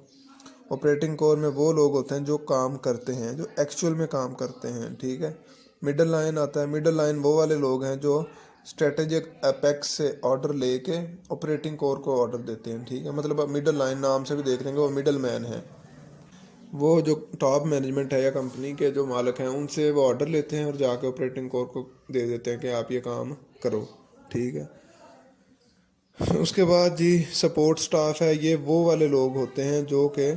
ऑपरेटिंग कोर में वो लोग होते हैं जो काम करते हैं, जो एक्चुअल में काम करते हैं, ठीक है। मिडल लाइन आता है। मिडल लाइन वो वाले लोग हैं जो स्ट्रेटेजिक अपेक्स से ऑर्डर लेके ऑपरेटिंग कोर को ऑर्डर देते हैं, ठीक है। मतलब अब मिडल लाइन नाम से भी देख लेंगे वो मिडल मैन है। वो जो टॉप मैनेजमेंट है या कंपनी के जो मालिक हैं उनसे वो ऑर्डर लेते हैं और जाके ऑपरेटिंग कोर को दे देते हैं कि आप ये काम करो, ठीक है। उसके बाद जी सपोर्ट स्टाफ है। ये वो वाले लोग होते हैं जो कि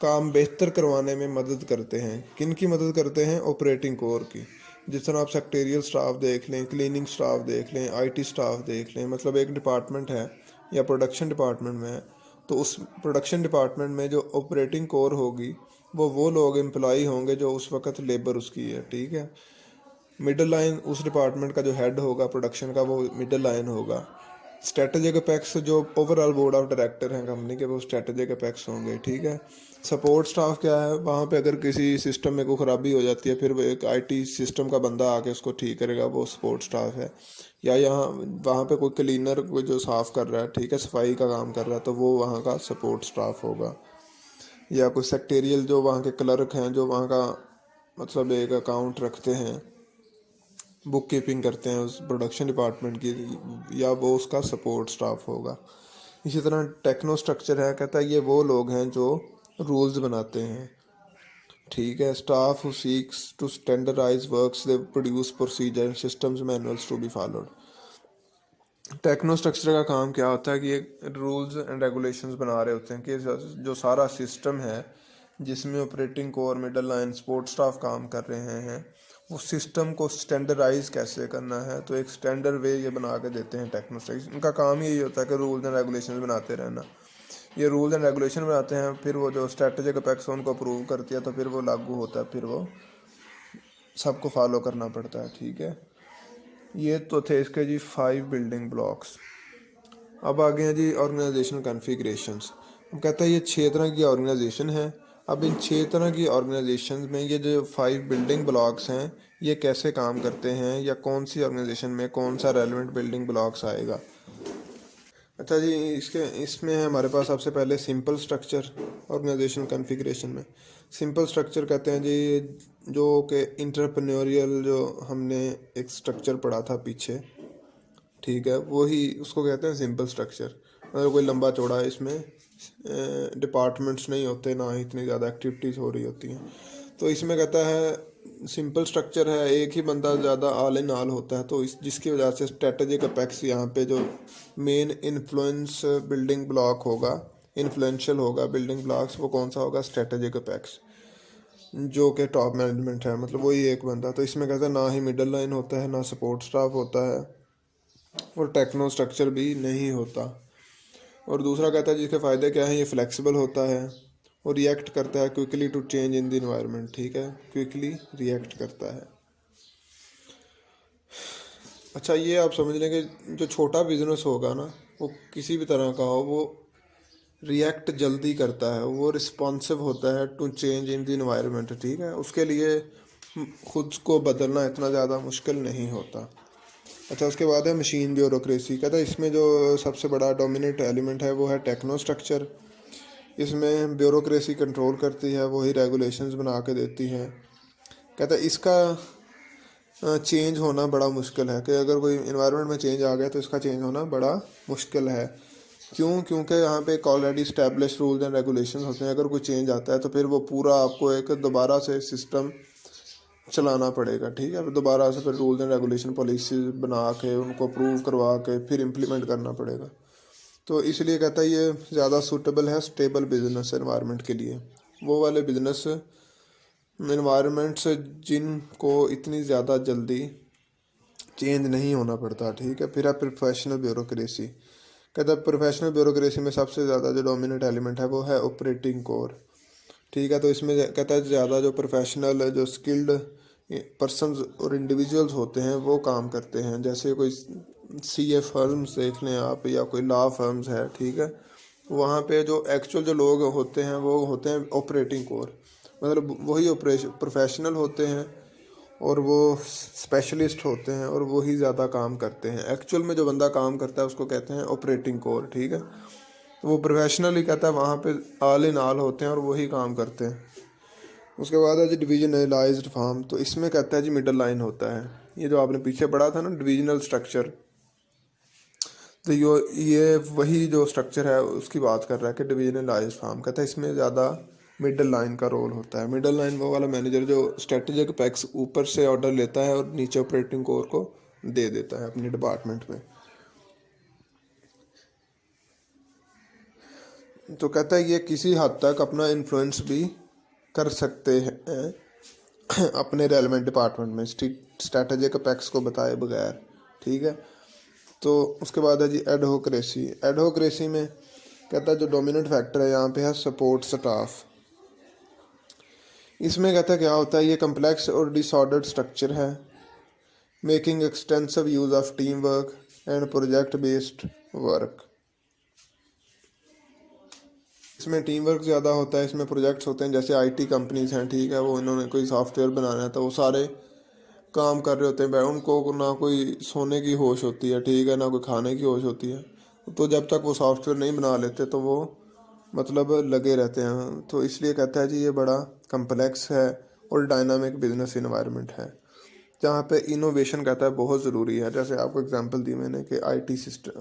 काम बेहतर करवाने में मदद करते हैं। किन की मदद करते हैं? ऑपरेटिंग कोर की। जिस तरह आप सेक्रेटरियल स्टाफ देख लें, क्लीनिंग स्टाफ देख लें, आईटी स्टाफ देख लें, मतलब एक डिपार्टमेंट है या प्रोडक्शन डिपार्टमेंट में है तो उस प्रोडक्शन डिपार्टमेंट में जो ऑपरेटिंग कोर होगी वो लोग एम्प्लॉई होंगे जो उस वक्त लेबर उसकी है, ठीक है। मिडल लाइन उस डिपार्टमेंट का जो हेड होगा प्रोडक्शन का वो मिडल लाइन होगा। स्ट्रेटेजिक अपेक्स जो ओवरऑल बोर्ड ऑफ डायरेक्टर हैं कंपनी के वो स्ट्रेटेजिक अपेक्स होंगे, ठीक है। सपोर्ट स्टाफ क्या है? वहाँ पे अगर किसी सिस्टम में कोई ख़राबी हो जाती है फिर वो एक आईटी सिस्टम का बंदा आके उसको ठीक करेगा, वो सपोर्ट स्टाफ है। या यहाँ वहाँ पे कोई क्लीनर कोई जो साफ़ कर रहा है, ठीक है, सफाई का काम कर रहा है तो वो वहाँ का सपोर्ट स्टाफ होगा। या कोई सेक्रेटरियल जो वहाँ के क्लर्क हैं जो वहाँ का मतलब एक अकाउंट रखते हैं, बुक कीपिंग करते हैं उस प्रोडक्शन डिपार्टमेंट की, या वो उसका सपोर्ट स्टाफ होगा। इसी तरह टेक्नो स्ट्रक्चर है। कहता है ये वो लोग हैं जो रूल्स बनाते हैं, ठीक है। Staff who seeks to standardise works, they produce procedure systems manuals to be followed. Technostructure का काम क्या होता है कि ये रूल्स एंड रेगुलेशंस बना रहे होते हैं कि जो सारा सिस्टम है जिसमें operating core, middle line, support staff काम कर रहे हैं उस सिस्टम को स्टैंडर्डाइज कैसे करना है। तो एक स्टैंडर्ड वे ये बना के देते हैं टेक्नो स्ट्रक्चर। इनका काम यही होता है कि रूल्स एंड रेगुलेशंस बनाते रहना। ये रूल्स एंड रेगुलेशन बनाते हैं, फिर वो जो स्ट्रेटेजिक अपेक्स उनको अप्रूव करती है तो फिर वो लागू होता है, फिर वो सबको फॉलो करना पड़ता है, ठीक है। ये तो थे इसके जी 5 बिल्डिंग ब्लॉक्स। अब आगे हैं जी ऑर्गेनाइजेशनल कॉन्फ़िगरेशंस। हम कहते हैं ये 6 तरह की ऑर्गेनाइजेशन है। अब इन 6 तरह की ऑर्गेनाइजेशन में ये जो 5 बिल्डिंग ब्लॉक्स हैं ये कैसे काम करते हैं या कौन सी ऑर्गेनाइजेशन में कौन सा रेलेवेंट बिल्डिंग ब्लॉक्स आएगा। अच्छा जी, इसके इसमें है हमारे पास सबसे पहले सिंपल स्ट्रक्चर ऑर्गेनाइजेशन कॉन्फ़िगरेशन में। सिंपल स्ट्रक्चर कहते हैं जी जो कि इंटरप्रेन्योरियल, जो हमने एक स्ट्रक्चर पढ़ा था पीछे, ठीक है, वही उसको कहते हैं सिंपल स्ट्रक्चर। मतलब कोई लंबा चौड़ा है, इसमें डिपार्टमेंट्स नहीं होते, ना ही इतनी ज़्यादा एक्टिविटीज़ हो रही होती हैं। तो इसमें कहता है सिंपल स्ट्रक्चर है, एक ही बंदा ज़्यादा ऑल इन ऑल होता है, तो इस जिसकी वजह से स्ट्रेटेजिक अपेक्स यहाँ पे जो मेन इन्फ्लुएंस बिल्डिंग ब्लॉक होगा, इन्फ्लुएंशियल होगा बिल्डिंग ब्लॉक्स, वो कौन सा होगा? स्ट्रेटेजिक अपेक्स, जो कि टॉप मैनेजमेंट है, मतलब वही एक बंदा। तो इसमें कहता है ना ही मिडल लाइन होता है, ना सपोर्ट स्टाफ होता है, और टेक्नो स्ट्रक्चर भी नहीं होता। और दूसरा कहता है जिसके फ़ायदे क्या हैं, ये फ्लेक्सिबल होता है और रिएक्ट करता है quickly to change in the environment, ठीक है, क्विकली रिएक्ट करता है। अच्छा, ये आप समझ लें कि जो छोटा बिजनेस होगा ना, वो किसी भी तरह का हो, वो रिएक्ट जल्दी करता है, वो रिस्पॉन्सिव होता है to change in the environment, ठीक है, उसके लिए खुद को बदलना इतना ज़्यादा मुश्किल नहीं होता। अच्छा, उसके बाद है मशीन ब्यूरोक्रेसी। कहता है इसमें जो सबसे बड़ा डोमिनेट एलिमेंट है वो है टेक्नो स्ट्रक्चर। इसमें ब्यूरोक्रेसी कंट्रोल करती है, वही रेगुलेशंस बना के देती है। कहता है इसका चेंज होना बड़ा मुश्किल है, कि अगर कोई इन्वायरमेंट में चेंज आ गया तो इसका चेंज होना बड़ा मुश्किल है। क्यों? क्योंकि यहाँ पे एक already establish rules and regulations होते हैं। अगर कोई चेंज आता है तो फिर वो पूरा आपको एक दोबारा से सिस्टम चलाना पड़ेगा, ठीक है, दोबारा से फिर रूल्स एंड रेगुलेशन पॉलिसी बना के उनको अप्रूव करवा के फिर इम्प्लीमेंट करना पड़ेगा। तो इसलिए कहता है ये ज़्यादा सूटेबल है स्टेबल बिजनेस एनवायरनमेंट के लिए, वो वाले बिजनेस एनवायरनमेंट्स जिनको इतनी ज़्यादा जल्दी चेंज नहीं होना पड़ता, ठीक है। फिर है प्रोफेशनल ब्यूरोक्रेसी। कहता है प्रोफेशनल ब्यूरोक्रेसी में सबसे ज़्यादा जो डोमिनेट एलिमेंट है वो है ऑपरेटिंग कोर, ठीक है। तो इसमें कहता है ज़्यादा जो प्रोफेशनल, जो स्किल्ड पर्सन्स और इंडिविजुअल्स होते हैं वो काम करते हैं। जैसे कोई सीए फर्म्स देख लें आप, या कोई लॉ फर्म्स है, ठीक है, वहाँ पे जो एक्चुअल जो लोग होते हैं वो होते हैं ऑपरेटिंग कोर, मतलब वही ऑपरेशन प्रोफेशनल होते हैं और वो स्पेशलिस्ट होते हैं और वही ज़्यादा काम करते हैं। एक्चुअल में जो बंदा काम करता है उसको कहते हैं ऑपरेटिंग कोर, ठीक है। तो वो प्रोफेशनल ही कहता है, वहाँ पे ऑल इन ऑल होते हैं और वही काम करते हैं। उसके बाद है जी डिविजनलाइज्ड फार्म। तो इसमें कहता है जी मिडल लाइन होता है, ये जो आपने पीछे पढ़ा था ना डिविजनल स्ट्रक्चर, तो ये वही जो स्ट्रक्चर है उसकी बात कर रहा है कि डिविजनलाइज्ड फार्म। कहता है इसमें ज़्यादा मिडल लाइन का रोल होता है। मिडल लाइन वो वाला मैनेजर जो स्ट्रेटेजिक पैक्स ऊपर से ऑर्डर लेता है और नीचे ऑपरेटिंग कोर को दे देता है अपने डिपार्टमेंट में। तो कहता है ये किसी हद तक अपना इन्फ्लुएंस भी कर सकते हैं अपने रेलेवेंट डिपार्टमेंट में स्ट्रेटेजिक अपेक्स को बताए बगैर, ठीक है। तो उसके बाद है जी एडहोक्रेसी। एडहोक्रेसी में कहता है जो डोमिनेंट फैक्टर है यहाँ पे है सपोर्ट स्टाफ। इसमें कहता है क्या होता है, ये कम्प्लेक्स और डिसऑर्डर्ड स्ट्रक्चर है, making extensive use of team work and project based work. इसमें टीम वर्क ज़्यादा होता है, इसमें प्रोजेक्ट्स होते हैं, जैसे आईटी कंपनीज हैं, ठीक है, वो इन्होंने कोई सॉफ्टवेयर बनाना है तो वो सारे काम कर रहे होते हैं, उनको ना कोई सोने की होश होती है, ठीक है, ना कोई खाने की होश होती है। तो जब तक वो सॉफ्टवेयर नहीं बना लेते तो वो मतलब लगे रहते हैं। तो इसलिए कहता है जी ये बड़ा कम्प्लेक्स है और डायनामिक बिजनेस इन्वायरमेंट है, जहाँ पे इनोवेशन कहता है बहुत ज़रूरी है। जैसे आपको एग्जांपल दी मैंने कि आईटी सिस्टम,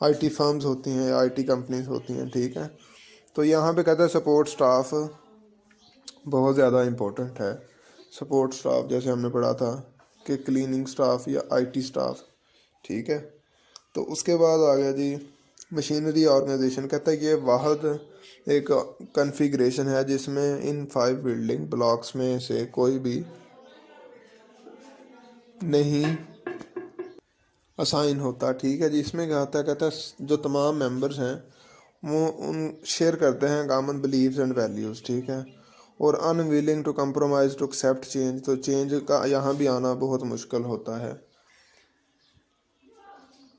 आईटी फर्म्स होती हैं या आईटी कंपनीज होती हैं, ठीक है। तो यहाँ पे कहता है सपोर्ट स्टाफ बहुत ज़्यादा इम्पोर्टेंट है। सपोर्ट स्टाफ जैसे हमने पढ़ा था कि क्लीनिंग स्टाफ या आईटी स्टाफ, ठीक है। तो उसके बाद आ गया जी मशीनरी ऑर्गेनाइजेशन। कहता है ये वाहद एक कॉन्फ़िगरेशन है जिसमें इन 5 बिल्डिंग ब्लॉक्स में से कोई भी नहीं असाइन होता, ठीक है जी। इसमें क्या होता है, कहता है जो तमाम मेंबर्स हैं वो उन शेयर करते हैं कॉमन बिलीव्स एंड वैल्यूज़, ठीक है, और unwilling to compromise to accept change. तो चेंज का यहाँ भी आना बहुत मुश्किल होता है।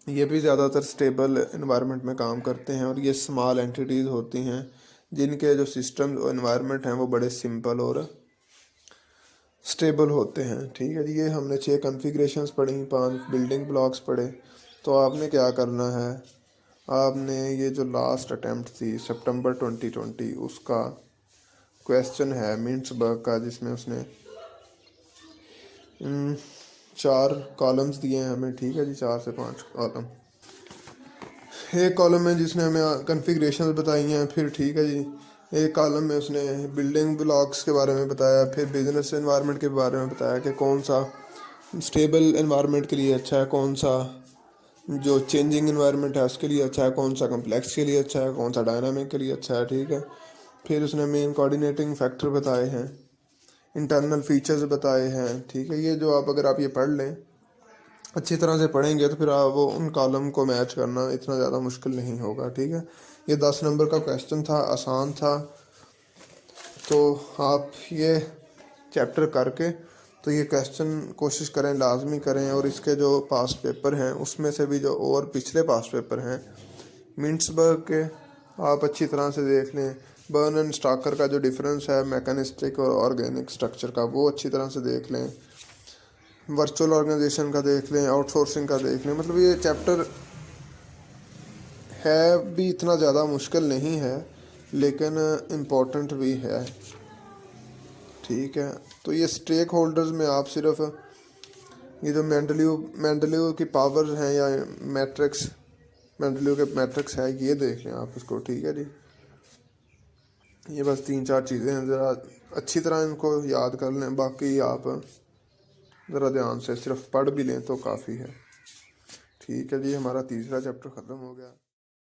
ये भी ज़्यादातर स्टेबल इन्वायरमेंट में काम करते हैं और ये स्मॉल एंटिटीज़ होती हैं जिनके जो सिस्टम और इन्वायरमेंट हैं वो बड़े सिंपल और स्टेबल होते हैं, ठीक है जी। ये हमने 6 कॉन्फ़िगरेशंस पढ़ी, 5 बिल्डिंग ब्लॉक्स पढ़े। तो आपने क्या करना है, आपने ये जो लास्ट अटेम्प्ट थी सितंबर 2020 उसका क्वेश्चन है मिंट्सबर्ग का, जिसमें उसने 4 कॉलम्स दिए हैं हमें, ठीक है जी, 4 से 5 कॉलम। एक कॉलम में जिसने हमें कन्फिग्रेशन बताई हैं, फिर ठीक है जी, एक कॉलम में उसने बिल्डिंग ब्लॉक्स के बारे में बताया, फिर बिजनेस एनवायरनमेंट के बारे में बताया कि कौन सा स्टेबल एनवायरनमेंट के लिए अच्छा है, कौन सा जो चेंजिंग एनवायरनमेंट है उसके लिए अच्छा है, कौन सा कम्प्लेक्स के लिए अच्छा है, कौन सा डायनामिक के लिए अच्छा है, ठीक है। फिर उसने मेन कोऑर्डिनेटिंग फैक्टर बताए हैं, इंटरनल फीचर्स बताए हैं, ठीक है। ये जो अगर आप ये पढ़ लें अच्छी तरह से पढ़ेंगे तो फिर आप वो उन कॉलम को मैच करना इतना ज़्यादा मुश्किल नहीं होगा, ठीक है। ये 10 नंबर का क्वेश्चन था, आसान था। तो आप ये चैप्टर करके तो ये क्वेश्चन कोशिश करें, लाजमी करें। और इसके जो पास्ट पेपर हैं उसमें से भी जो और पिछले पास्ट पेपर हैं मिंट्सबर्ग के, आप अच्छी तरह से देख लें। बर्न एंड स्टाकर का जो डिफरेंस है मैकेनिस्टिक और ऑर्गेनिक स्ट्रक्चर का, वो अच्छी तरह से देख लें। वर्चुअल ऑर्गेनाइजेशन का देख लें, आउटसोर्सिंग का देख लें। मतलब ये चैप्टर है भी इतना ज़्यादा मुश्किल नहीं है, लेकिन इम्पोर्टेंट भी है, ठीक है। तो ये स्टेक होल्डर्स में आप सिर्फ ये जो मेंडलीव की पावर हैं या मैट्रिक्स, मेंडलीव के मैट्रिक्स है, ये देख लें आप इसको, ठीक है जी। ये बस 3-4 चीज़ें हैं, ज़रा अच्छी तरह इनको याद कर लें। बाकी आप ज़रा ध्यान से सिर्फ पढ़ भी लें तो काफ़ी है, ठीक है जी। हमारा तीसरा चैप्टर ख़त्म हो गया।